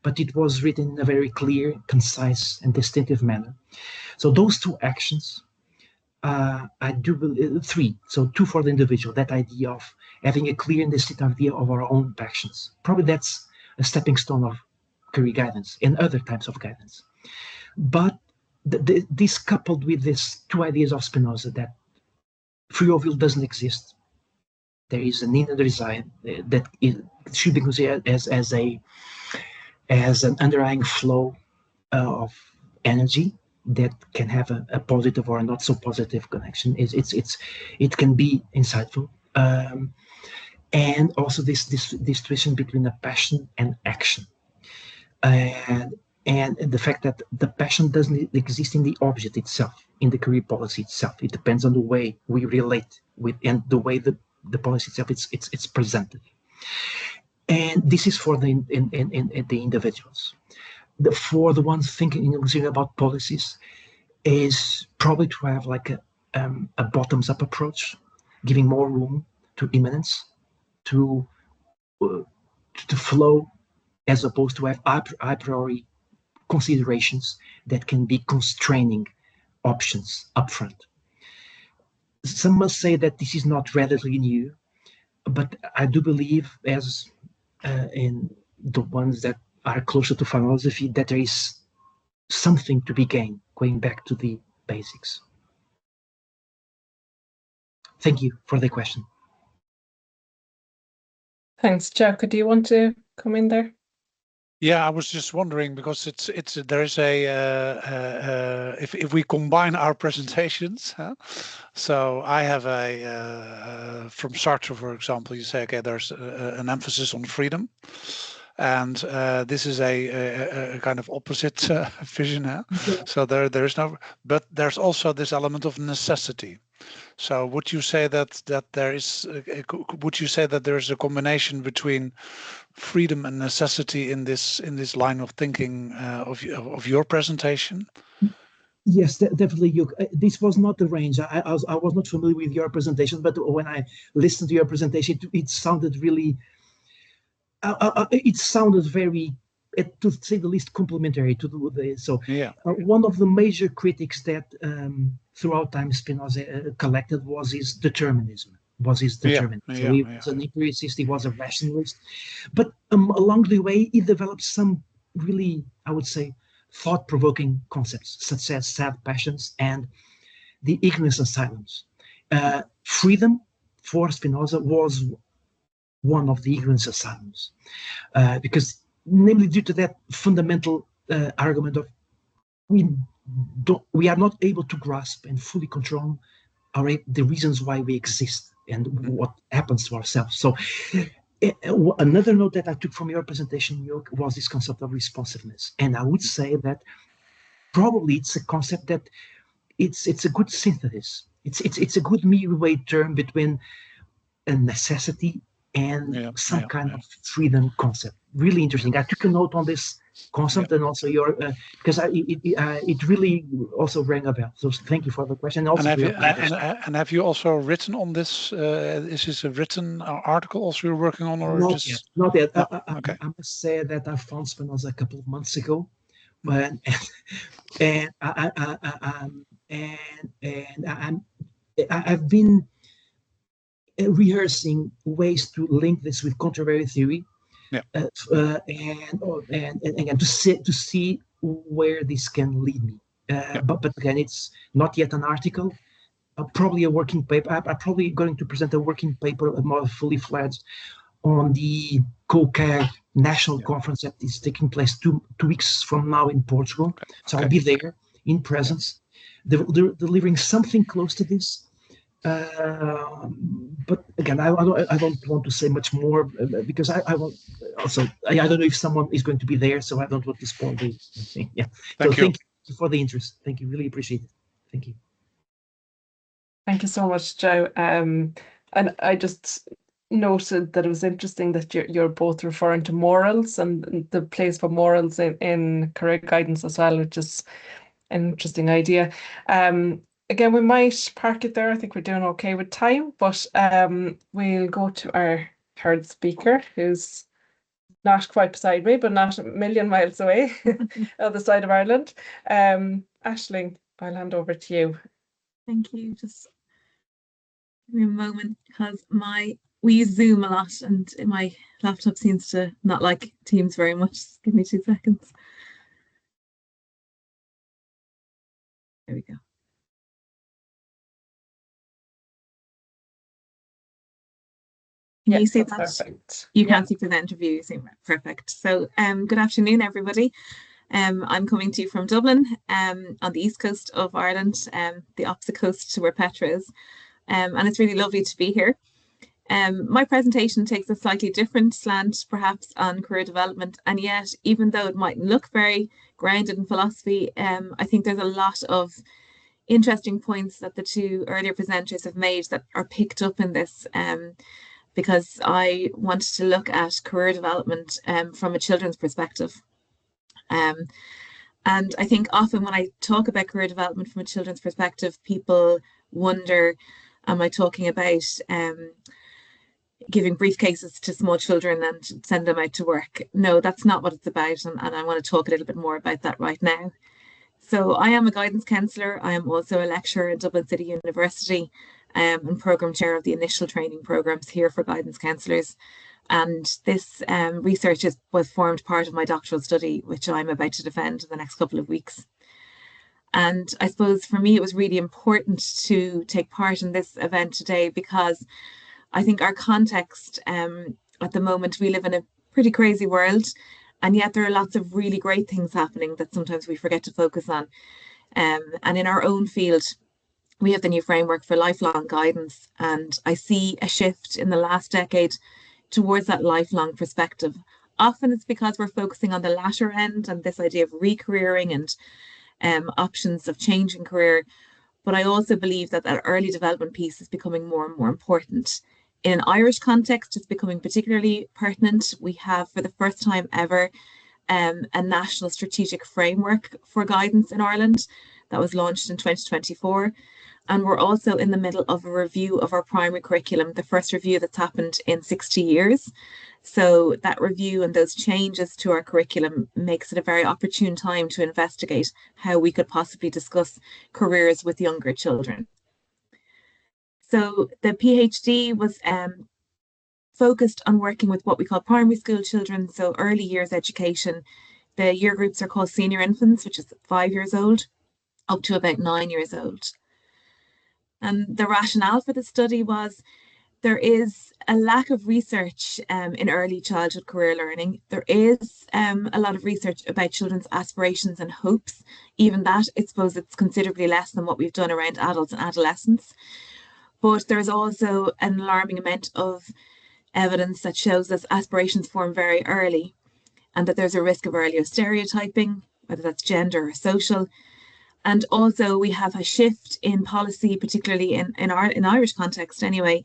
but it was written in a very clear, concise, and distinctive manner. So those two actions, I do believe, three. So two for the individual, that idea of having a clear and distinct idea of our own passions. Probably that's a stepping stone of career guidance and other types of guidance. But this coupled with these two ideas of Spinoza, that free will doesn't exist. There is an inner desire that should be considered as an underlying flow of energy that can have a positive or a not so positive connection. It can be insightful, and also this distinction between a passion and action, and the fact that the passion doesn't exist in the object itself, in the career policy itself. It depends on the way we relate with and the way the policy itself it's presented. And this is for the individuals. For the ones thinking about policies, is probably to have like a bottoms-up approach, giving more room to immanence, to flow, as opposed to have a priori considerations that can be constraining options upfront. Some must say that this is not relatively new, but I do believe, as in the ones that are closer to philosophy, that there is something to be gained going back to the basics. Thank you for the question. Thanks, Jauke. Do you want to come in there? Yeah, I was just wondering, because there is if we combine our presentations, so I have from Sartre, for example, you say, okay, there's an emphasis on freedom, and this is a kind of opposite vision. Yeah. So there is no, but there's also this element of necessity. So would you say that there is? Would you say that there is a combination between freedom and necessity in this line of thinking of your presentation? Yes, definitely. This was not the range. I was not familiar with your presentation, but when I listened to your presentation, it sounded really. It sounded very, to say the least, complementary to the. So Yeah. One of the major critics that throughout time Spinoza collected was his determinism. So he was an empiricist, he was a rationalist, but along the way he developed some really, I would say, thought-provoking concepts, such as sad passions and the ignorance of silence. Freedom for Spinoza was one of the ignorance of silence, because namely due to that fundamental argument of we are not able to grasp and fully control the reasons why we exist and what happens to ourselves. So another note that I took from your presentation, Jörg, was this concept of responsiveness. And I would say that probably it's a concept that it's a good synthesis. It's a good midway term between a necessity and some kind of freedom concept. Really interesting. I took a note on this concept and also your because it really also rang a bell. So thank you for the question. And have you also written on this? Is this a written article also you're working on, or not just yet? Not yet. Okay. I must say that I found Spinoza a couple of months ago, and I've been rehearsing ways to link this with contrary theory, and again to see where this can lead me. But again, it's not yet an article. Probably a working paper. I'm probably going to present a working paper, more fully fledged, on the COCAG National Conference that is taking place two weeks from now in Portugal. So I'll be there in presence, delivering something close to this. But again, I don't want to say much more because I don't know if someone is going to be there, so I don't want to spoil the thing. Yeah. Thank you for the interest. Thank you. Really appreciate it. Thank you. Thank you so much, Joe. And I just noted that it was interesting that you're both referring to morals and the place for morals in career guidance as well, which is an interesting idea. Again, we might park it there. I think we're doing okay with time, but we'll go to our third speaker, who's not quite beside me, but not a million miles away, other side of Ireland. Aisling, I'll hand over to you. Thank you. Just give me a moment because we use Zoom a lot and my laptop seems to not like Teams very much. Just give me 2 seconds. There we go. Can you see that? Perfect. You can't see for the interview, perfect. So good afternoon, everybody. I'm coming to you from Dublin, on the east coast of Ireland, the opposite coast to where Petra is. And it's really lovely to be here. My presentation takes a slightly different slant, perhaps, on career development. And yet, even though it might look very grounded in philosophy, I think there's a lot of interesting points that the 2 earlier presenters have made that are picked up in this, because I wanted to look at career development from a children's perspective. And I think often when I talk about career development from a children's perspective, people wonder, am I talking about giving briefcases to small children and send them out to work? No, that's not what it's about. And I want to talk a little bit more about that right now. So I am a guidance counsellor. I am also a lecturer at Dublin City University and programme chair of the initial training programmes here for guidance counsellors. And this research was formed part of my doctoral study, which I'm about to defend in the next couple of weeks. And I suppose for me, it was really important to take part in this event today because I think our context at the moment, we live in a pretty crazy world, and yet there are lots of really great things happening that sometimes we forget to focus on. And in our own field, we have the new framework for lifelong guidance, and I see a shift in the last decade towards that lifelong perspective. Often it's because we're focusing on the latter end and this idea of re-careering and options of changing career. But I also believe that that early development piece is becoming more and more important. In an Irish context, it's becoming particularly pertinent. We have, for the first time ever, a national strategic framework for guidance in Ireland that was launched in 2024. And we're also in the middle of a review of our primary curriculum, the first review that's happened in 60 years. So that review and those changes to our curriculum makes it a very opportune time to investigate how we could possibly discuss careers with younger children. So the PhD was focused on working with what we call primary school children, so early years education. The year groups are called senior infants, which is 5 years old, up to about 9 years old. And the rationale for the study was there is a lack of research in early childhood career learning. There is a lot of research about children's aspirations and hopes. Even that, I suppose it's considerably less than what we've done around adults and adolescents. But there's also an alarming amount of evidence that shows that aspirations form very early and that there's a risk of earlier stereotyping, whether that's gender or social. And also we have a shift in policy, particularly in Irish context anyway,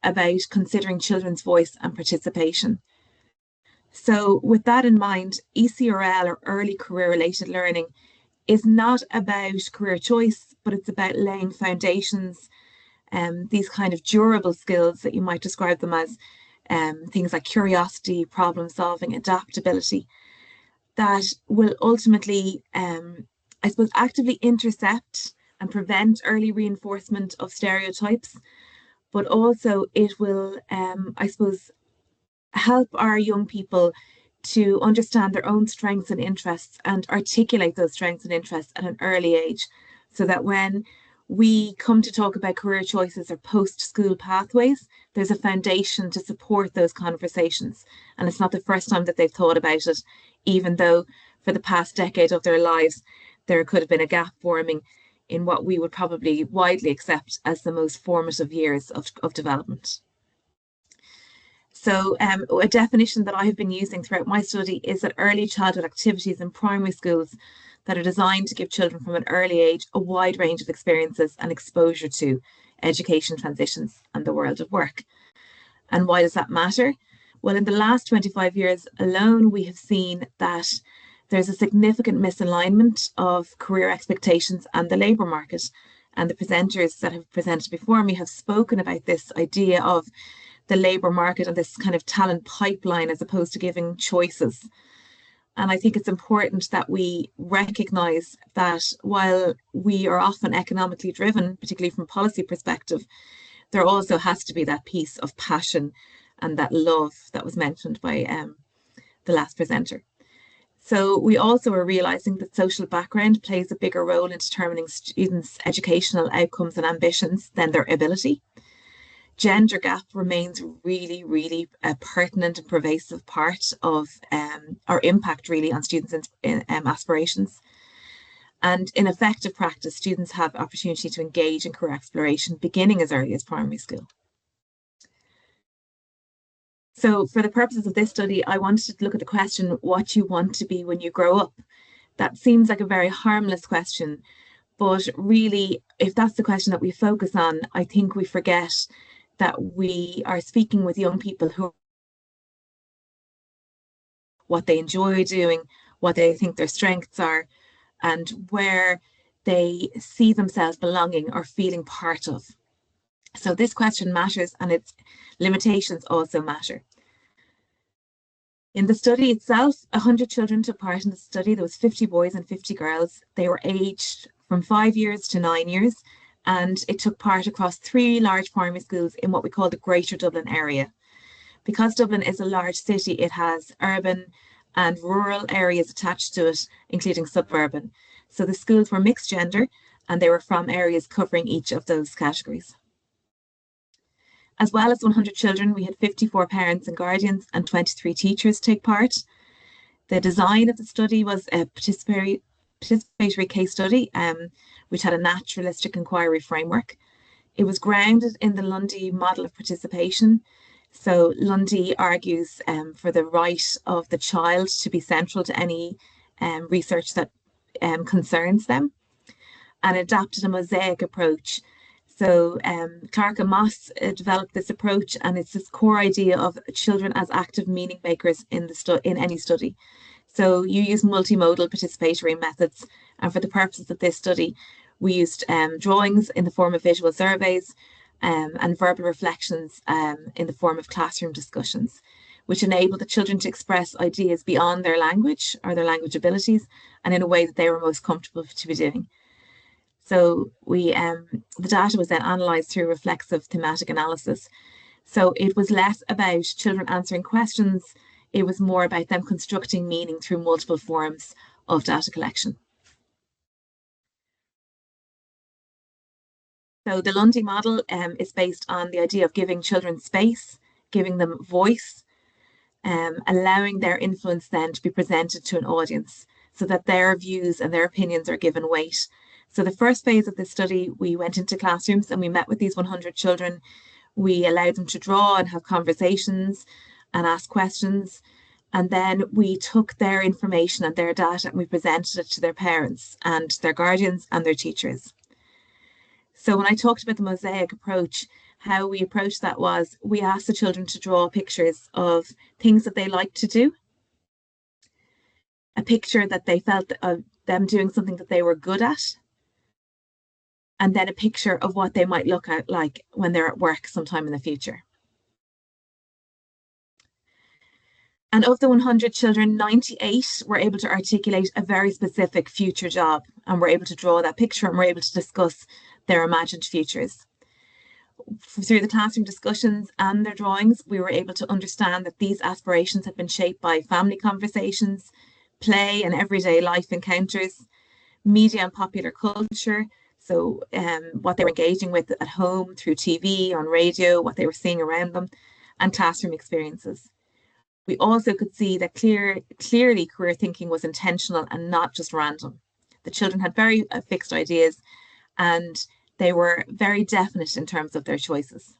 about considering children's voice and participation. So with that in mind, ECRL, or early career related learning, is not about career choice, but it's about laying foundations, these kind of durable skills that you might describe them as, things like curiosity, problem solving, adaptability, that will ultimately, I suppose, actively intercept and prevent early reinforcement of stereotypes, but also it will, I suppose, help our young people to understand their own strengths and interests and articulate those strengths and interests at an early age, so that when we come to talk about career choices or post-school pathways, there's a foundation to support those conversations. And it's not the first time that they've thought about it, even though for the past decade of their lives, there could have been a gap forming in what we would probably widely accept as the most formative years of development. So a definition that I have been using throughout my study is that early childhood activities in primary schools that are designed to give children from an early age a wide range of experiences and exposure to education transitions and the world of work. And why does that matter? Well, in the last 25 years alone, we have seen that there's a significant misalignment of career expectations and the labour market. And the presenters that have presented before me have spoken about this idea of the labour market and this kind of talent pipeline as opposed to giving choices. And I think it's important that we recognise that while we are often economically driven, particularly from a policy perspective, there also has to be that piece of passion and that love that was mentioned by the last presenter. So we also are realising that social background plays a bigger role in determining students' educational outcomes and ambitions than their ability. Gender gap remains really, really a pertinent and pervasive part of our impact really on students' aspirations. And in effective practice, students have opportunity to engage in career exploration beginning as early as primary school. So for the purposes of this study, I wanted to look at the question, what you want to be when you grow up. That seems like a very harmless question, but really, if that's the question that we focus on, I think we forget that we are speaking with young people who what they enjoy doing, what they think their strengths are, and where they see themselves belonging or feeling part of. So this question matters, and its limitations also matter. In the study itself, 100 children took part in the study. There was 50 boys and 50 girls. They were aged from 5 years to 9 years, and it took part across 3 large primary schools in what we call the Greater Dublin area. Because Dublin is a large city, it has urban and rural areas attached to it, including suburban. So the schools were mixed gender, and they were from areas covering each of those categories. As well as 100 children, we had 54 parents and guardians and 23 teachers take part. The design of the study was a participatory case study, which had a naturalistic inquiry framework. It was grounded in the Lundy model of participation. So Lundy argues for the right of the child to be central to any research that concerns them, and adapted a mosaic approach. So Clark and Moss developed this approach, and it's this core idea of children as active meaning makers in any study. So you use multimodal participatory methods, and for the purposes of this study, we used drawings in the form of visual surveys and verbal reflections in the form of classroom discussions, which enable the children to express ideas beyond their language or their language abilities and in a way that they were most comfortable to be doing. So the data was then analysed through reflexive thematic analysis. So it was less about children answering questions, it was more about them constructing meaning through multiple forms of data collection. So the Lundy model is based on the idea of giving children space, giving them voice, allowing their influence then to be presented to an audience so that their views and their opinions are given weight. So the first phase of this study, we went into classrooms and we met with these 100 children. We allowed them to draw and have conversations and ask questions. And then we took their information and their data and we presented it to their parents and their guardians and their teachers. So when I talked about the mosaic approach, how we approached that was we asked the children to draw pictures of things that they liked to do, a picture that they felt of them doing something that they were good at, and then a picture of what they might look at like when they're at work sometime in the future. And of the 100 children, 98 were able to articulate a very specific future job and were able to draw that picture and were able to discuss their imagined futures. Through the classroom discussions and their drawings, we were able to understand that these aspirations had been shaped by family conversations, play and everyday life encounters, media and popular culture, so what they were engaging with at home through TV, on radio, what they were seeing around them, and classroom experiences. We also could see that clearly career thinking was intentional and not just random. The children had very fixed ideas and they were very definite in terms of their choices.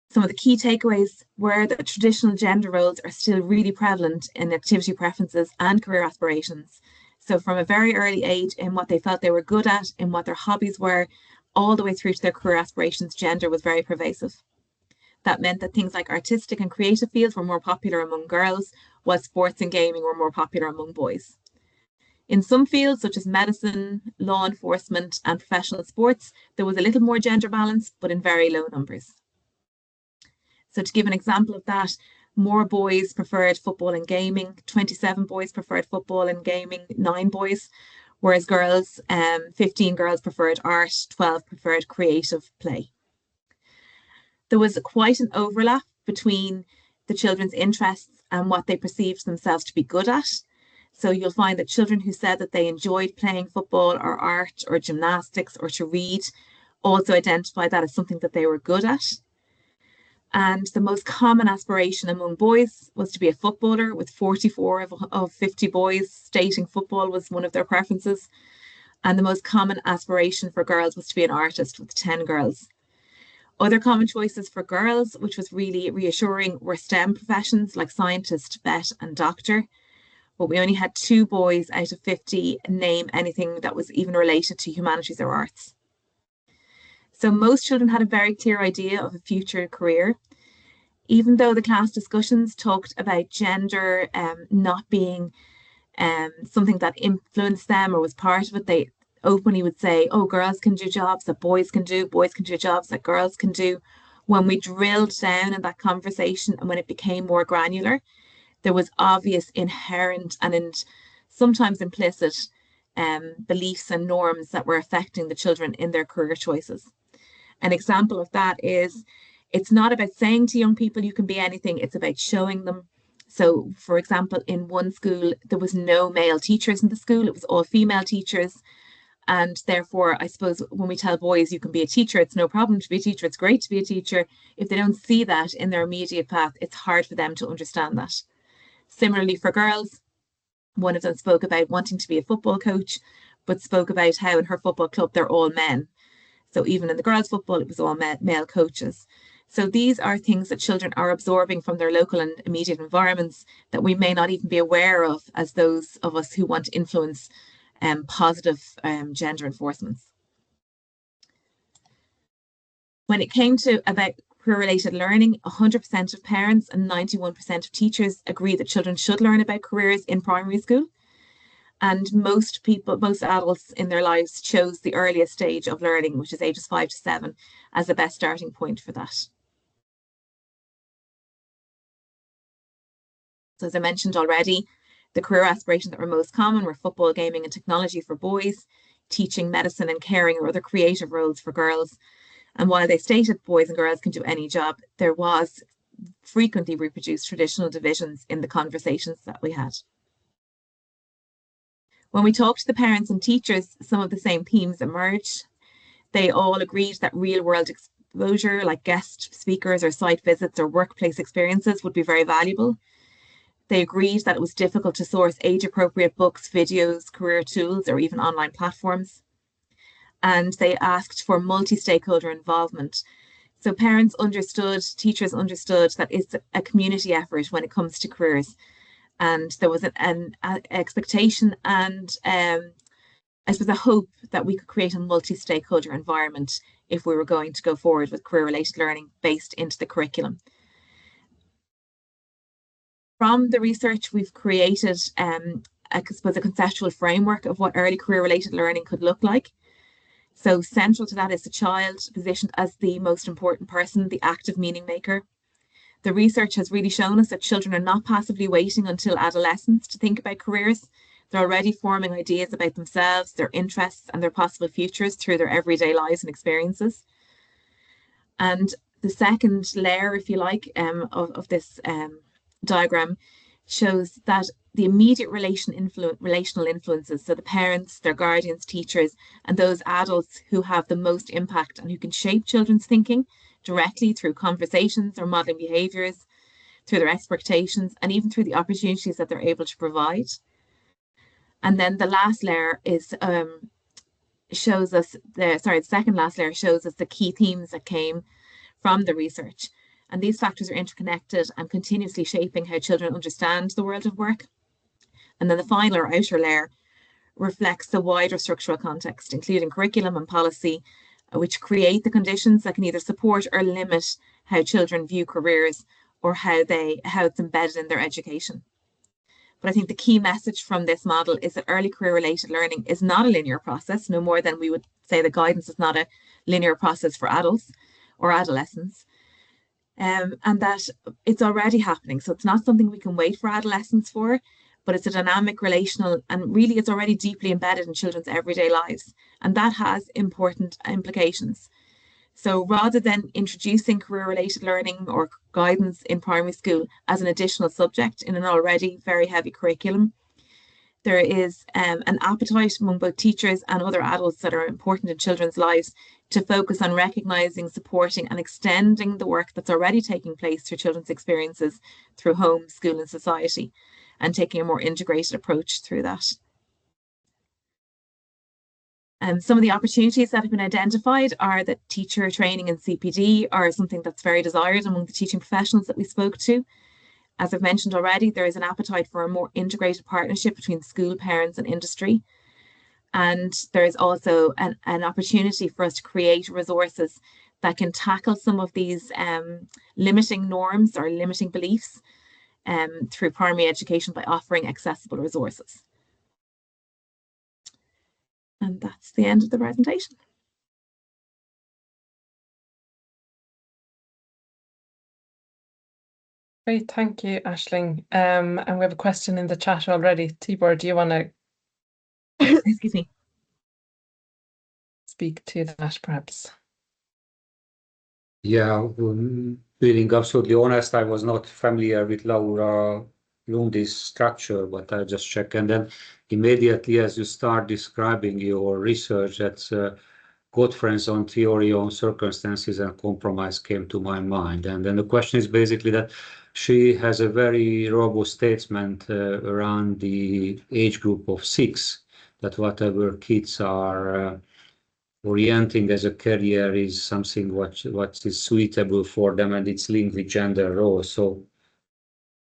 Some of the key takeaways were that traditional gender roles are still really prevalent in activity preferences and career aspirations. So from a very early age, in what they felt they were good at, in what their hobbies were, all the way through to their career aspirations, gender was very pervasive. That meant that things like artistic and creative fields were more popular among girls, while sports and gaming were more popular among boys. In some fields, such as medicine, law enforcement, and professional sports, there was a little more gender balance, but in very low numbers. So to give an example of that, more boys preferred football and gaming, 27 boys preferred football and gaming, 9 boys, whereas girls, 15 girls preferred art, 12 preferred creative play. There was quite an overlap between the children's interests and what they perceived themselves to be good at. So you'll find that children who said that they enjoyed playing football or art or gymnastics or to read also identified that as something that they were good at. And the most common aspiration among boys was to be a footballer, with 44 of 50 boys stating football was one of their preferences. And the most common aspiration for girls was to be an artist, with 10 girls. Other common choices for girls, which was really reassuring, were STEM professions like scientist, vet, and doctor. But we only had 2 boys out of 50 name anything that was even related to humanities or arts. So most children had a very clear idea of a future career. Even though the class discussions talked about gender not being something that influenced them or was part of it, they openly would say, oh, girls can do jobs that boys can do jobs that girls can do. When we drilled down in that conversation and when it became more granular, there was obvious inherent and sometimes implicit beliefs and norms that were affecting the children in their career choices. An example of that is, it's not about saying to young people you can be anything, it's about showing them. So, for example, in one school, there was no male teachers in the school, it was all female teachers. And therefore, I suppose when we tell boys you can be a teacher, it's no problem to be a teacher, it's great to be a teacher. If they don't see that in their immediate path, it's hard for them to understand that. Similarly for girls, one of them spoke about wanting to be a football coach, but spoke about how in her football club, they're all men. So even in the girls' football, it was all male coaches. So these are things that children are absorbing from their local and immediate environments that we may not even be aware of as those of us who want to influence positive gender enforcements. When it came to about career-related learning, 100% of parents and 91% of teachers agree that children should learn about careers in primary school. And most adults in their lives chose the earliest stage of learning, which is ages 5 to 7, as the best starting point for that. So as I mentioned already, the career aspirations that were most common were football, gaming, and technology for boys, teaching, medicine, and caring or other creative roles for girls. And while they stated boys and girls can do any job, there was frequently reproduced traditional divisions in the conversations that we had. When we talked to the parents and teachers, some of the same themes emerged. They all agreed that real-world exposure, like guest speakers or site visits or workplace experiences, would be very valuable. They agreed that it was difficult to source age-appropriate books, videos, career tools, or even online platforms. And they asked for multi-stakeholder involvement. So parents understood, teachers understood that it's a community effort when it comes to careers. And there was an expectation and I suppose a hope that we could create a multi-stakeholder environment if we were going to go forward with career-related learning based into the curriculum. From the research, we've created, I suppose, a conceptual framework of what early career-related learning could look like. So central to that is the child, positioned as the most important person, the active meaning maker. The research has really shown us that children are not passively waiting until adolescence to think about careers. They're already forming ideas about themselves, their interests, and their possible futures through their everyday lives and experiences. And the second layer, if you like, of this diagram shows that the immediate relational influences, so the parents, their guardians, teachers, and those adults who have the most impact and who can shape children's thinking directly through conversations or modeling behaviours, through their expectations, and even through the opportunities that they're able to provide. And then the last layer is shows us the second last layer shows us the key themes that came from the research. And these factors are interconnected and continuously shaping how children understand the world of work. And then the final or outer layer reflects the wider structural context, including curriculum and policy, which create the conditions that can either support or limit how children view careers or how it's embedded in their education. But I think the key message from this model is that early career related learning is not a linear process, no more than we would say that guidance is not a linear process for adults or adolescents. And that it's already happening. So it's not something we can wait for adolescence for, but it's a dynamic, relational, and really it's already deeply embedded in children's everyday lives. And that has important implications. So rather than introducing career-related learning or guidance in primary school as an additional subject in an already very heavy curriculum, there is an appetite among both teachers and other adults that are important in children's lives to focus on recognising, supporting and extending the work that's already taking place through children's experiences through home, school and society, and taking a more integrated approach through that. Some of the opportunities that have been identified are that teacher training and CPD are something that's very desired among the teaching professionals that we spoke to. As I've mentioned already, there is an appetite for a more integrated partnership between school, parents and industry. And there is also an opportunity for us to create resources that can tackle some of these limiting norms or limiting beliefs through primary education by offering accessible resources. And that's the end of the presentation. Great, thank you, Aisling. And we have a question in the chat already. Tibor, do you want to excuse me, speak to that perhaps? Yeah, being absolutely honest, I was not familiar with Laura Lundi's structure, but I just check. And then immediately as you start describing your research, that's Gottfried's on theory on circumstances and compromise came to my mind. And then the question is basically that she has a very robust statement around the age group of 6, that whatever kids are orienting as a career is something what is suitable for them, and it's linked with gender roles. So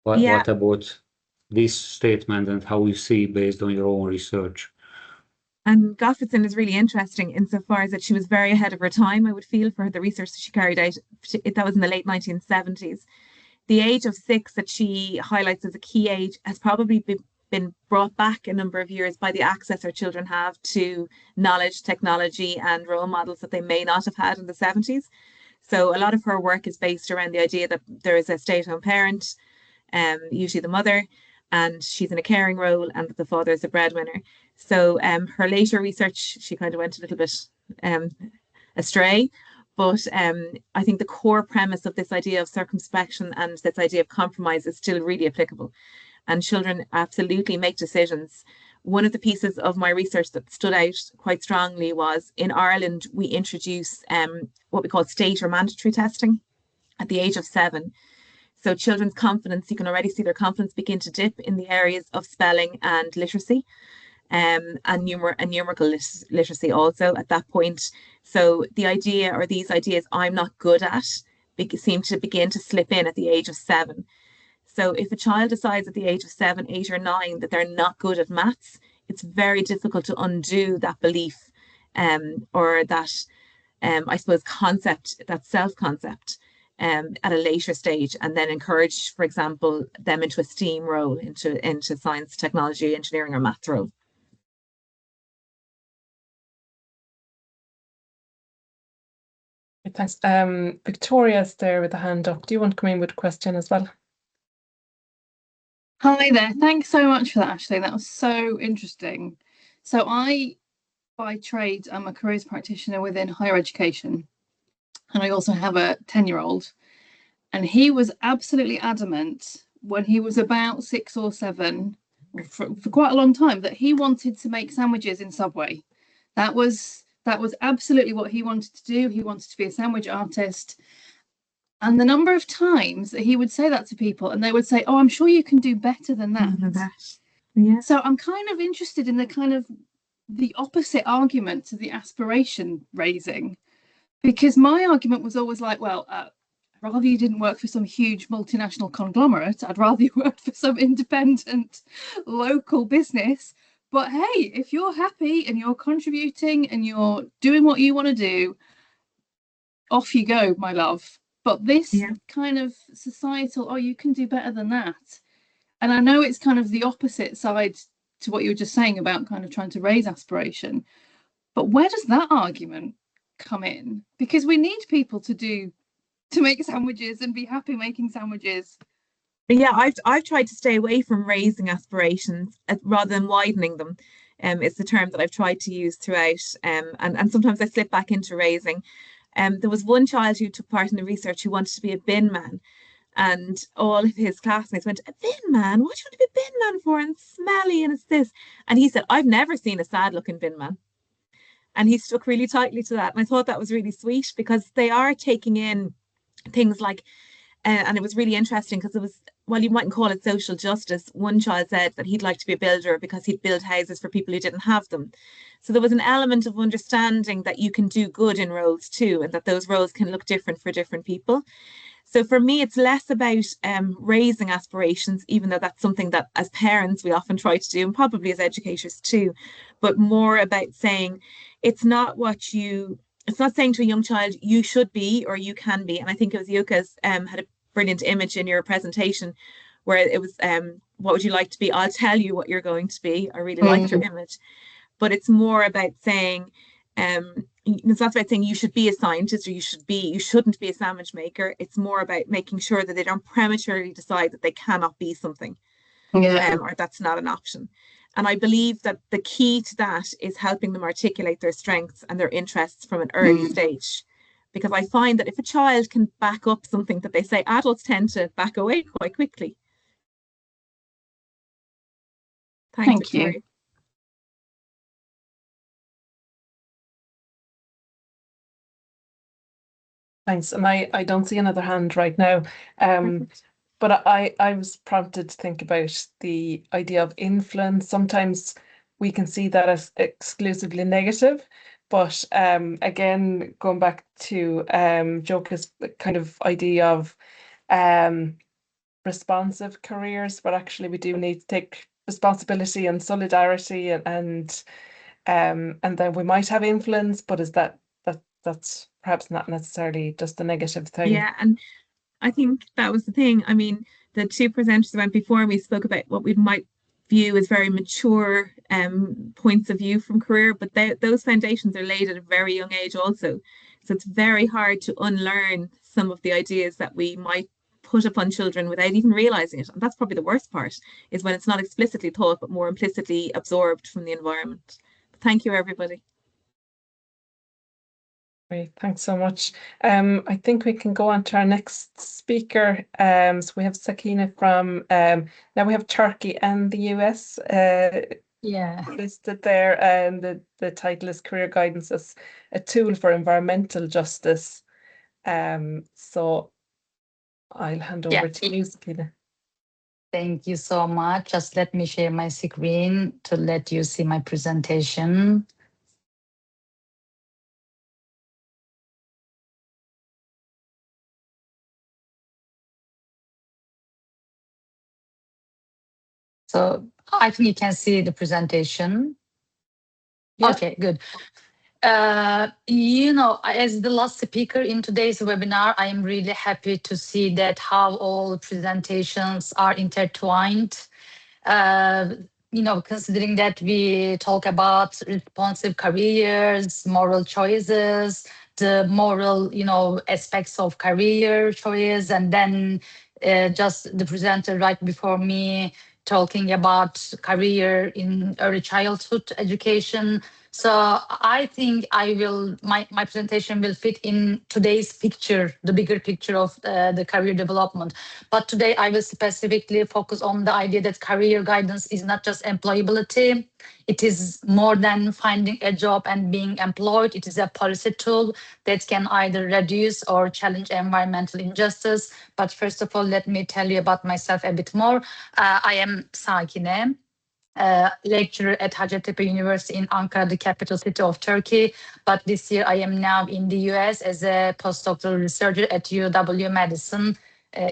what about this statement and how you see based on your own research? And Gottfriedson is really interesting insofar as that she was very ahead of her time, I would feel, for the research that she carried out. That was in the late 1970s. The age of 6 that she highlights as a key age has probably been brought back a number of years by the access our children have to knowledge, technology and role models that they may not have had in the 70s. So a lot of her work is based around the idea that there is a stay-at-home parent, usually the mother, and she's in a caring role, and that the father is a breadwinner. So her later research, she kind of went a little bit astray, but I think the core premise of this idea of circumspection and this idea of compromise is still really applicable. And children absolutely make decisions. One of the pieces of my research that stood out quite strongly was in Ireland, we introduce what we call state or mandatory testing at the age of 7. So children's confidence, you can already see their confidence begin to dip in the areas of spelling and literacy, and numerical literacy also at that point. So the idea, or these ideas I'm not good at, seem to begin to slip in at the age of 7. So if a child decides at the age of 7, 8 or 9 that they're not good at maths, it's very difficult to undo that belief or that, I suppose, concept, that self-concept at a later stage, and then encourage, for example, them into a STEAM role, into science, technology, engineering or maths role. Thanks. Victoria's there with a hand up. Do you want to come in with a question as well? Hi there. Thanks so much for that, Aisling. That was so interesting. So I, by trade, I'm a careers practitioner within higher education. And I also have a 10-year-old. And he was absolutely adamant when he was about 6 or 7, for quite a long time, that he wanted to make sandwiches in Subway. That was absolutely what he wanted to do. He wanted to be a sandwich artist. And the number of times that he would say that to people, and they would say, "Oh, I'm sure you can do better than that." Yeah. So I'm kind of interested in the opposite argument to the aspiration raising, because my argument was always like, well, I'd rather you didn't work for some huge multinational conglomerate. I'd rather you worked for some independent local business. But hey, if you're happy and you're contributing and you're doing what you want to do, off you go, my love. But this kind of societal, oh, you can do better than that. And I know it's kind of the opposite side to what you were just saying about kind of trying to raise aspiration. But where does that argument come in? Because we need people to make sandwiches and be happy making sandwiches. Yeah, I've tried to stay away from raising aspirations rather than widening them. It's the term that I've tried to use throughout. And sometimes I slip back into raising. There was one child who took part in the research who wanted to be a bin man. And all of his classmates went, a bin man? What do you want to be a bin man for? And smelly, and it's this. And he said, I've never seen a sad looking bin man. And he stuck really tightly to that. And I thought that was really sweet because they are taking in things like, and it was really interesting because it was, well, you mightn't call it social justice. One child said that he'd like to be a builder because he'd build houses for people who didn't have them. So there was an element of understanding that you can do good in roles too, and that those roles can look different for different people. So for me, it's less about raising aspirations, even though that's something that as parents we often try to do, and probably as educators too, but more about saying it's not saying to a young child, you should be or you can be. And I think it was Yuka's had a brilliant image in your presentation where it was, what would you like to be? I'll tell you what you're going to be. I really liked your image. But it's more about saying, it's not about saying you should be a scientist or you shouldn't be a sandwich maker. It's more about making sure that they don't prematurely decide that they cannot be something, or that's not an option. And I believe that the key to that is helping them articulate their strengths and their interests from an early stage. Because I find that if a child can back up something that they say, adults tend to back away quite quickly. Thank you. Victoria. Thanks. And I don't see another hand right now. But I was prompted to think about the idea of influence. Sometimes we can see that as exclusively negative, but again, going back to Joke's kind of idea of responsive careers, but actually we do need to take responsibility and solidarity, and then we might have influence, but is that's perhaps not necessarily just a negative thing. Yeah, and I think that was the thing. I mean, the two presenters that went before me spoke about what we might view as very mature points of view from career, but those foundations are laid at a very young age also. So it's very hard to unlearn some of the ideas that we might put upon children without even realizing it. And that's probably the worst part, is when it's not explicitly taught, but more implicitly absorbed from the environment. Thank you, everybody. Great, thanks so much. I think we can go on to our next speaker. So we have Sakina from, now we have Turkey and the US listed there, and the title is Career Guidance as a Tool for Environmental Justice. So I'll hand over to you, Sakina. Thank you so much. Just let me share my screen to let you see my presentation. So I think you can see the presentation. Yeah. Okay, good. As the last speaker in today's webinar, I am really happy to see that how all presentations are intertwined. Considering that we talk about responsive careers, moral choices, the moral, aspects of career choice, and then just the presenter right before me talking about career in early childhood education. So I think my presentation will fit in today's picture, the bigger picture of the career development. But today I will specifically focus on the idea that career guidance is not just employability. It is more than finding a job and being employed. It is a policy tool that can either reduce or challenge environmental injustice. But first of all, let me tell you about myself a bit more. I am Sakine, lecturer at Hacettepe University in Ankara, the capital city of Turkey. But this year I am now in the US as a postdoctoral researcher at UW-Madison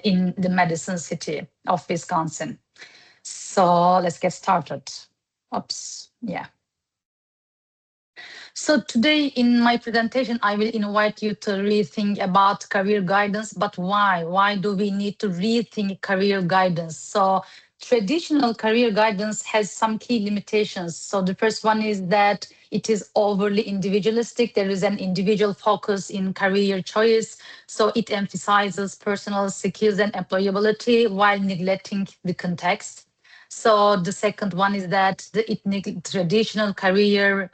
in the Madison city of Wisconsin. So let's get started. Oops. Yeah. So today in my presentation, I will invite you to rethink about career guidance, but why? Why do we need to rethink career guidance? So traditional career guidance has some key limitations. So the first one is that it is overly individualistic. There is an individual focus in career choice. So it emphasizes personal skills and employability while neglecting the context. So the second one is that traditional career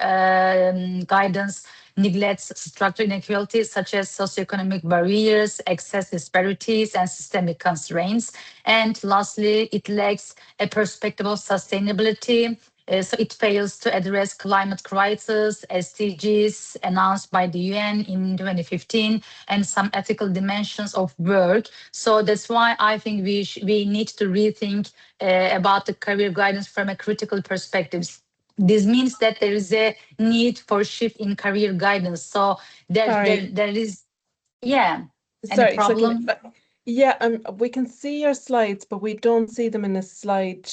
guidance neglects structural inequalities such as socioeconomic barriers, access disparities, and systemic constraints. And lastly, it lacks a perspective of sustainability. So it fails to address climate crisis, SDGs announced by the UN in 2015, and some ethical dimensions of work. So that's why I think we need to rethink about the career guidance from a critical perspective. This means that there is a need for shift in career guidance. So there is, yeah. Sorry, problem? Yeah, we can see your slides, but we don't see them in a slide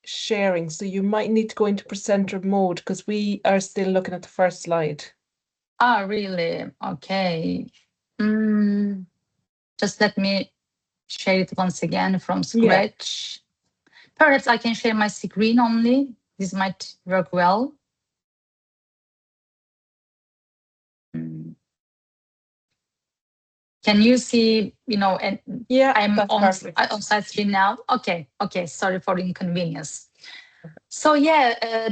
sharing. So you might need to go into presenter mode because we are still looking at the first slide. Ah, really? Okay. Just let me share it once again from scratch. Perhaps I can share my screen only. This might work well. Can you see, and I'm on side screen now. Okay. Sorry for the inconvenience. So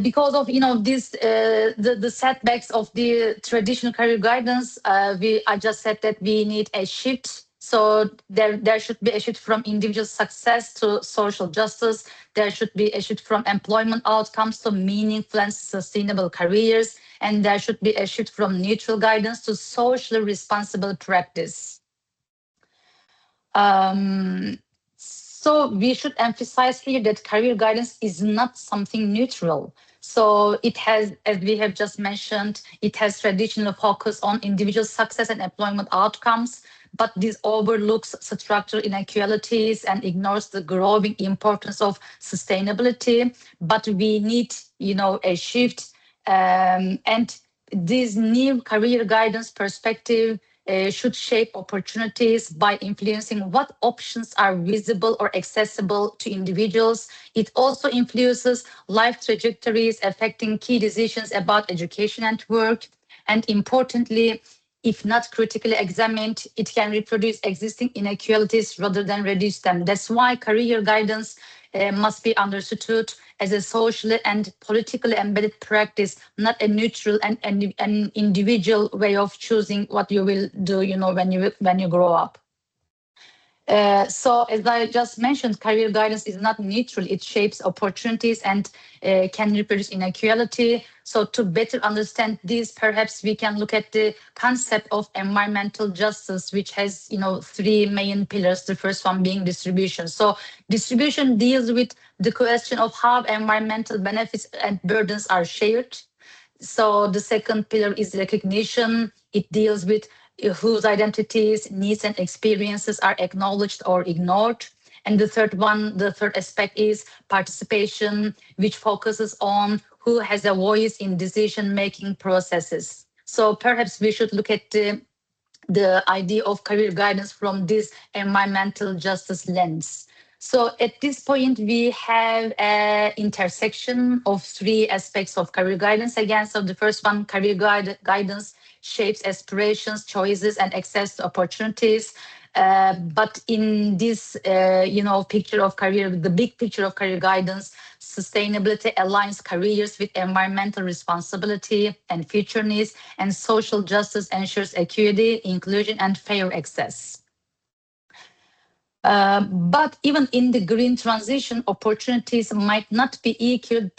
because of this the setbacks of the traditional career guidance, I just said that we need a shift. So there should be a shift from individual success to social justice. There should be a shift from employment outcomes to meaningful and sustainable careers, and there should be a shift from neutral guidance to socially responsible practice. So we should emphasize here that career guidance is not something neutral. So it has, as we have just mentioned, it has traditional focus on individual success and employment outcomes, but this overlooks structural inequalities and ignores the growing importance of sustainability. But we need, a shift, and this new career guidance perspective should shape opportunities by influencing what options are visible or accessible to individuals. It also influences life trajectories, affecting key decisions about education and work. And importantly, if not critically examined, it can reproduce existing inequalities rather than reduce them. That's why career guidance must be understood as a socially and politically embedded practice, not a neutral and an individual way of choosing what you will do, when you grow up. So as I just mentioned, career guidance is not neutral. It shapes opportunities and can reproduce inequality. So to better understand this, perhaps we can look at the concept of environmental justice, which has, three main pillars. The first one being distribution. So distribution deals with the question of how environmental benefits and burdens are shared. So the second pillar is recognition. It deals with whose identities, needs, and experiences are acknowledged or ignored. And the third aspect is participation, which focuses on who has a voice in decision-making processes. So perhaps we should look at the idea of career guidance from this environmental justice lens. So at this point, we have an intersection of three aspects of career guidance again. So the first one, career guidance shapes aspirations, choices, and access to opportunities. But in this, picture of career, the big picture of career guidance, sustainability aligns careers with environmental responsibility and future needs, and social justice ensures equity, inclusion, and fair access. But even in the green transition, opportunities might not be equally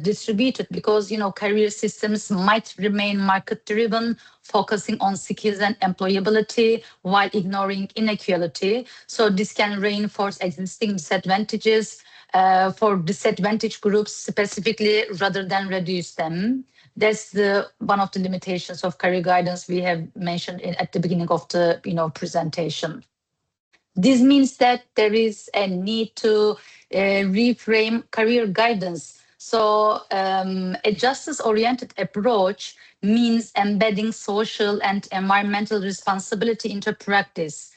distributed because, career systems might remain market-driven, focusing on skills and employability while ignoring inequality. So this can reinforce existing disadvantages for disadvantaged groups specifically rather than reduce them. That's one of the limitations of career guidance we have mentioned at the beginning of the presentation. This means that there is a need to reframe career guidance. So a justice-oriented approach means embedding social and environmental responsibility into practice.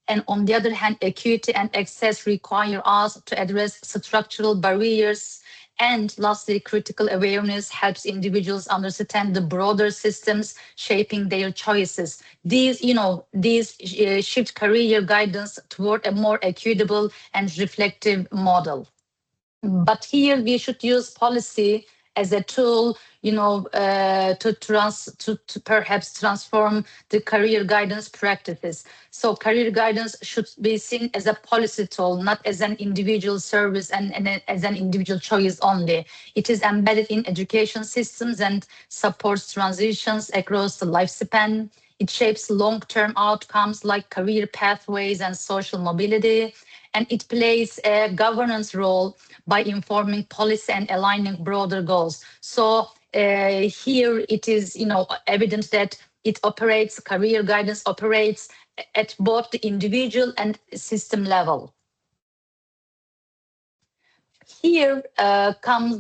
And on the other hand, equity and access require us to address structural barriers. And lastly, critical awareness helps individuals understand the broader systems shaping their choices. These shift career guidance toward a more equitable and reflective model. But here we should use policy as a tool, to perhaps transform the career guidance practices. So career guidance should be seen as a policy tool, not as an individual service and as an individual choice only. It is embedded in education systems and supports transitions across the lifespan. It shapes long-term outcomes like career pathways and social mobility. And it plays a governance role by informing policy and aligning broader goals. So here it is, evident that career guidance operates at both the individual and system level. Here comes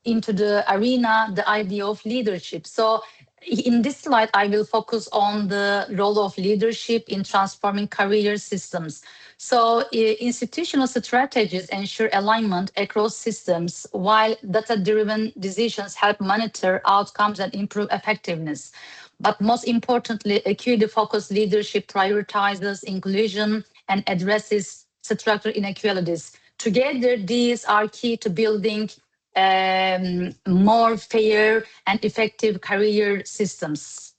into the arena the idea of leadership. So in this slide, I will focus on the role of leadership in transforming career systems. So institutional strategies ensure alignment across systems, while data-driven decisions help monitor outcomes and improve effectiveness. But most importantly, equity-focused leadership prioritizes inclusion and addresses structural inequalities. Together, these are key to building more fair and effective career systems.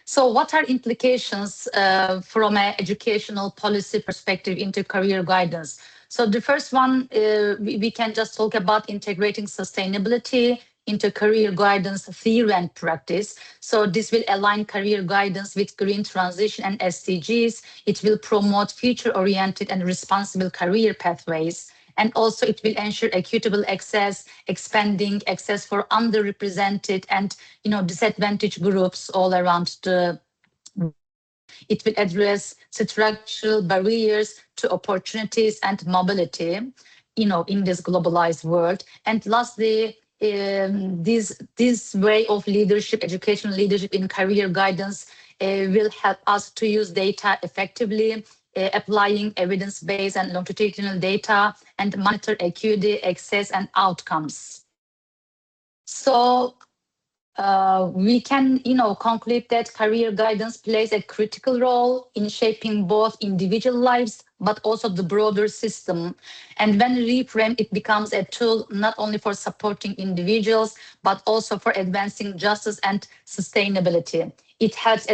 So what are implications from an educational policy perspective into career guidance? So the first one, we can just talk about integrating sustainability into career guidance theory and practice. So this will align career guidance with green transition and SDGs. It will promote future-oriented and responsible career pathways. And also it will ensure equitable access, expanding access for underrepresented and disadvantaged groups all around the. It will address structural barriers to opportunities and mobility, in this globalized world. And lastly, this way of leadership, educational leadership in career guidance, will help us to use data effectively, applying evidence-based and longitudinal data, and monitor equity, access, and outcomes. So we can, conclude that career guidance plays a critical role in shaping both individual lives, but also the broader system. And when reframed, it becomes a tool not only for supporting individuals, but also for advancing justice and sustainability. It helps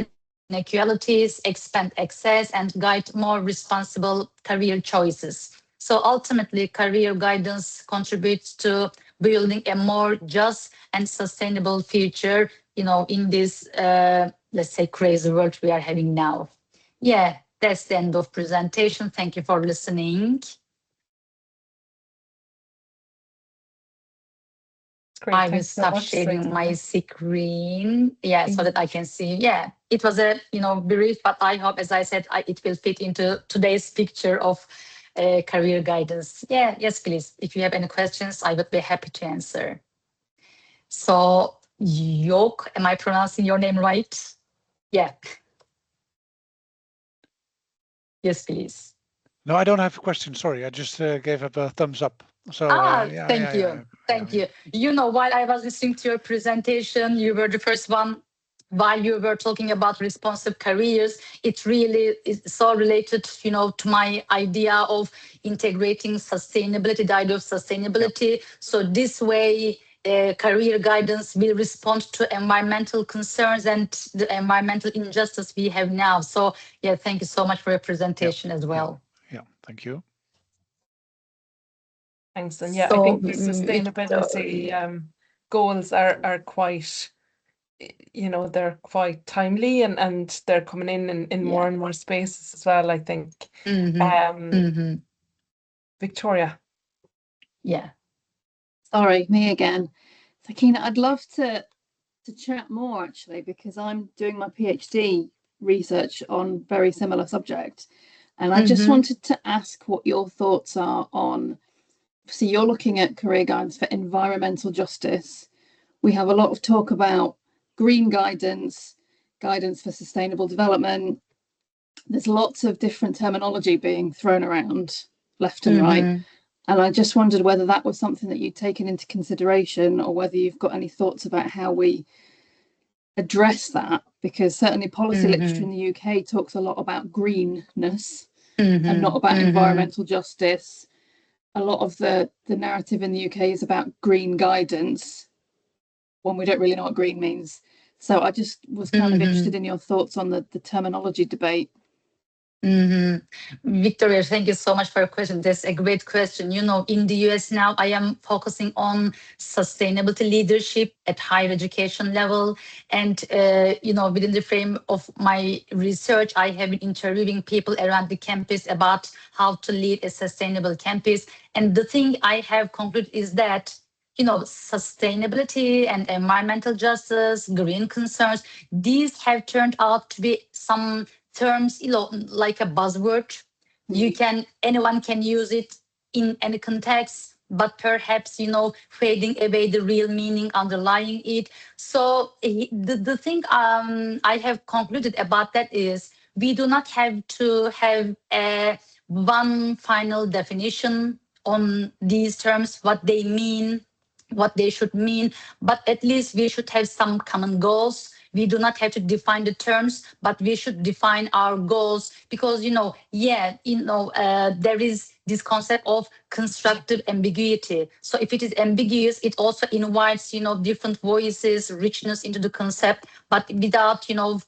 inequalities, expand access, and guide more responsible career choices. So ultimately, career guidance contributes to building a more just and sustainable future, in this, let's say, crazy world we are having now. Yeah, that's the end of presentation. Thank you for listening. Great. I will stop sharing my screen. Yeah, so that I can see. Yeah, it was a brief, but I hope, as I said, it will fit into today's picture of career guidance. Yeah, yes, please. If you have any questions, I would be happy to answer. So, Yok, am I pronouncing your name right? Yeah. Yes, please. No, I don't have a question. Sorry, I just gave up a thumbs up. So yeah, thank you. Thank you. While I was listening to your presentation, you were the first one. While you were talking about responsive careers, it really is so related, to my idea of integrating sustainability, the idea of sustainability. Yep. So this way, career guidance will respond to environmental concerns and the environmental injustice we have now. So yeah, thank you so much for your presentation as well. Yeah, thank you. Thanks. And yeah, so, I think the sustainability goals are quite, they're quite timely and they're coming in more and more spaces as well, I think. Victoria. Yeah. Sorry, me again. Sakina, I'd love to chat more actually, because I'm doing my PhD research on very similar subject. And I just wanted to ask what your thoughts are on so you're looking at career guidance for environmental justice. We have a lot of talk about green guidance, guidance for sustainable development. There's lots of different terminology being thrown around left and right. And I just wondered whether that was something that you'd taken into consideration, or whether you've got any thoughts about how we address that, because certainly policy literature in the UK talks a lot about greenness and not about environmental justice. A lot of the narrative in the UK is about green guidance when we don't really know what green means. So I just was kind of interested in your thoughts on the terminology debate. Victoria, thank you so much for your question. That's a great question. You know, in the US now, I am focusing on sustainability leadership at higher education level. And, you know, within the frame of my research, I have been interviewing people around the campus about how to lead a sustainable campus. And the thing I have concluded is that, you know, sustainability and environmental justice, green concerns, these have turned out to be some terms, you know, like a buzzword. Anyone can use it in any context, but perhaps, you know, fading away the real meaning underlying it. So the thing I have concluded about that is we do not have to have a one final definition on these terms, what they mean, what they should mean, but at least we should have some common goals. We do not have to define the terms, but we should define our goals, because, you know, there is this concept of constructive ambiguity. So if it is ambiguous, it also invites, you know, different voices, richness into the concept, but without, you know,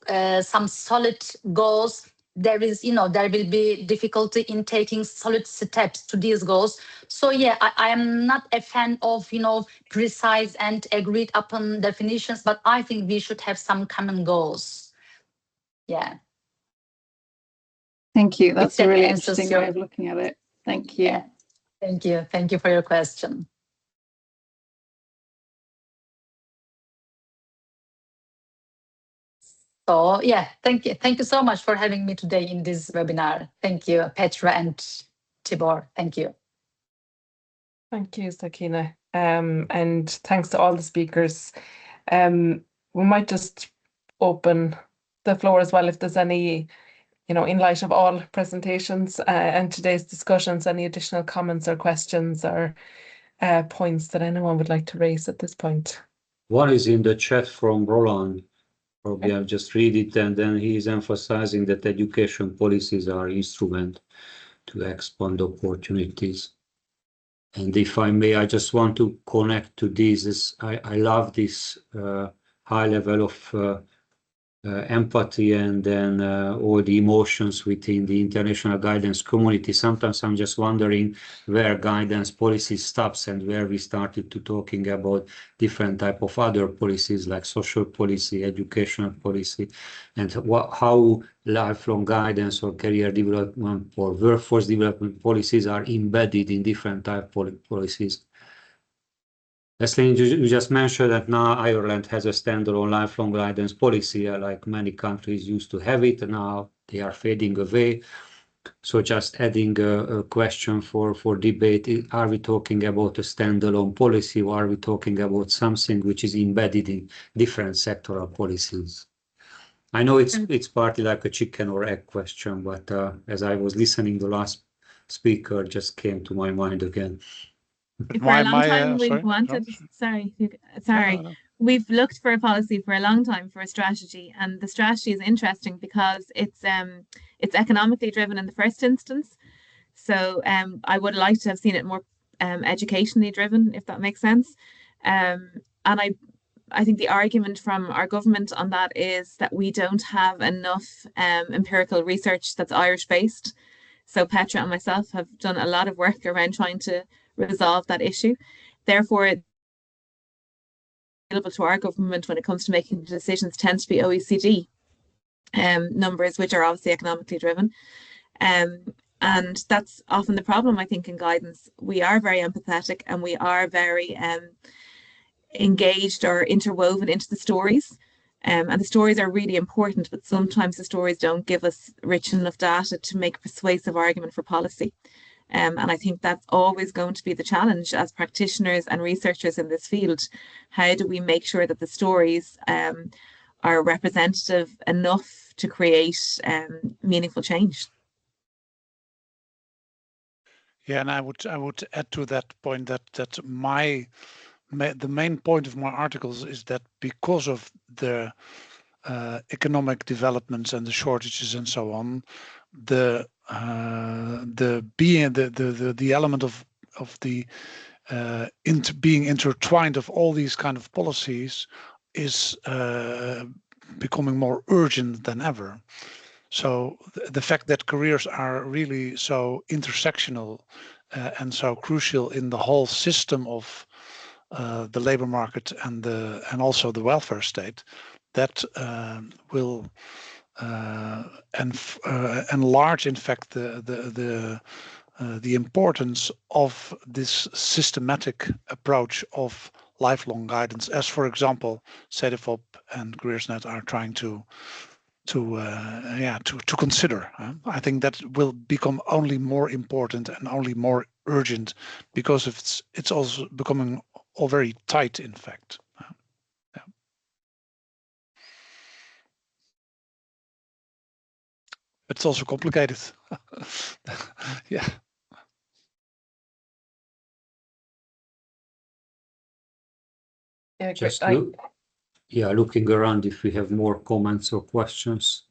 some solid goals, there is, you know, there will be difficulty in taking solid steps to these goals. So yeah, I am not a fan of, you know, precise and agreed upon definitions, but I think we should have some common goals. Yeah. Thank you. That's a really interesting way of looking at it. Thank you. Yeah. Thank you. Thank you for your question. So yeah, thank you. Thank you so much for having me today in this webinar. Thank you, Petra and Tibor. Thank you. Thank you, Sakina. And thanks to all the speakers. We might just open the floor as well if there's any, you know, in light of all presentations and today's discussions, any additional comments or questions or points that anyone would like to raise at this point. One is in the chat from Roland. Probably I'll just read it, and then he is emphasizing that education policies are instrument to expand opportunities. And if I may, I just want to connect to this. I love this high level of empathy and then all the emotions within the international guidance community. Sometimes I'm just wondering where guidance policy stops and where we started to talking about different type of other policies like social policy, educational policy, and how lifelong guidance or career development or workforce development policies are embedded in different type of policies. Leslie, you just mentioned that now Ireland has a standalone lifelong guidance policy, like many countries used to have it. Now they are fading away. So just adding a question for debate, are we talking about a standalone policy, or are we talking about something which is embedded in different sectoral policies? I know it's partly like a chicken or egg question, but as I was listening, the last speaker just came to my mind again. For a long time, we've wanted. Sorry. No. We've looked for a policy for a long time, for a strategy, and the strategy is interesting because it's economically driven in the first instance. So I would like to have seen it more educationally driven, if that makes sense. And I think the argument from our government on that is that we don't have enough empirical research that's Irish based. So Petra and myself have done a lot of work around trying to resolve that issue. Therefore, available to our government when it comes to making decisions tends to be OECD numbers, which are obviously economically driven. And that's often the problem, I think, in guidance. We are very empathetic and we are very engaged or interwoven into the stories. And the stories are really important, but sometimes the stories don't give us rich enough data to make a persuasive argument for policy. And I think that's always going to be the challenge as practitioners and researchers in this field. How do we make sure that the stories are representative enough to create meaningful change? Yeah, and I would add to that point that the main point of my articles is that because of the economic developments and the shortages and so on, the element of the being intertwined of all these kind of policies is becoming more urgent than ever. So the fact that careers are really so intersectional and so crucial in the whole system of the labor market and also the welfare state, that will enlarge, in fact, the importance of this systematic approach of lifelong guidance, as, for example, CEDEFOP and CareersNet are trying to consider. I think that will become only more important and only more urgent because it's also becoming all very tight, in fact. Yeah. It's also complicated. Yeah. Yeah, Just great. looking around if we have more comments or questions.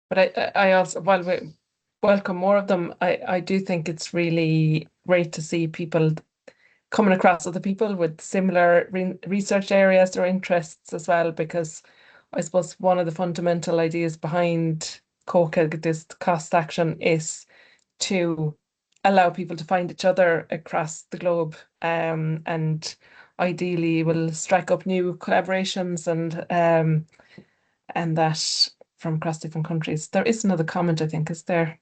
But I also, while we welcome more of them, I do think it's really great to see people coming across other people with similar research areas or interests as well, because I suppose one of the fundamental ideas behind COCA, this cost action, is to allow people to find each other across the globe, and ideally will strike up new collaborations and that from across different countries. There is another comment, I think, is there?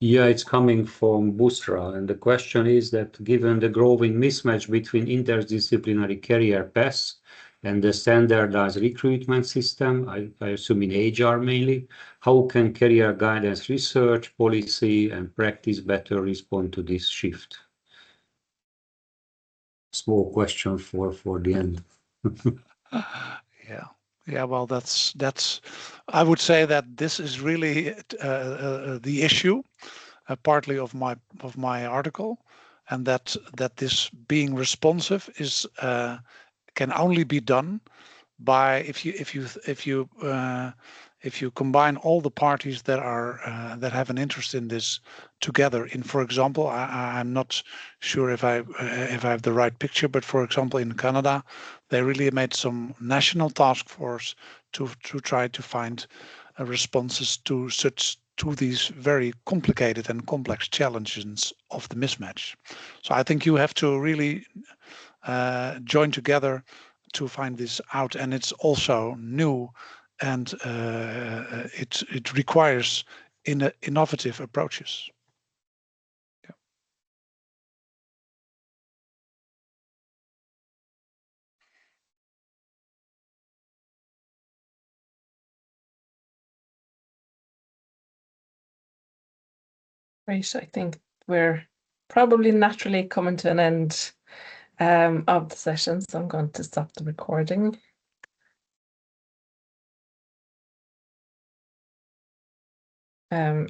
Yeah, it's coming from Busra, and the question is that given the growing mismatch between interdisciplinary career paths and the standardized recruitment system, I assume in HR mainly, how can career guidance research, policy, and practice better respond to this shift? Small question for the end. Yeah. Yeah, well, that's. I would say that this is really the issue, partly of my article, and that this being responsive is can only be done by if you combine all the parties that are that have an interest in this together. In, for example, I'm not sure if I have the right picture, but for example, in Canada, they really made some national task force to try to find responses to these very complicated and complex challenges of the mismatch. So I think you have to really join together to find this out, and it's also new, and it requires innovative approaches. Yeah. Right, I think we're probably naturally coming to an end of the session, so I'm going to stop the recording. And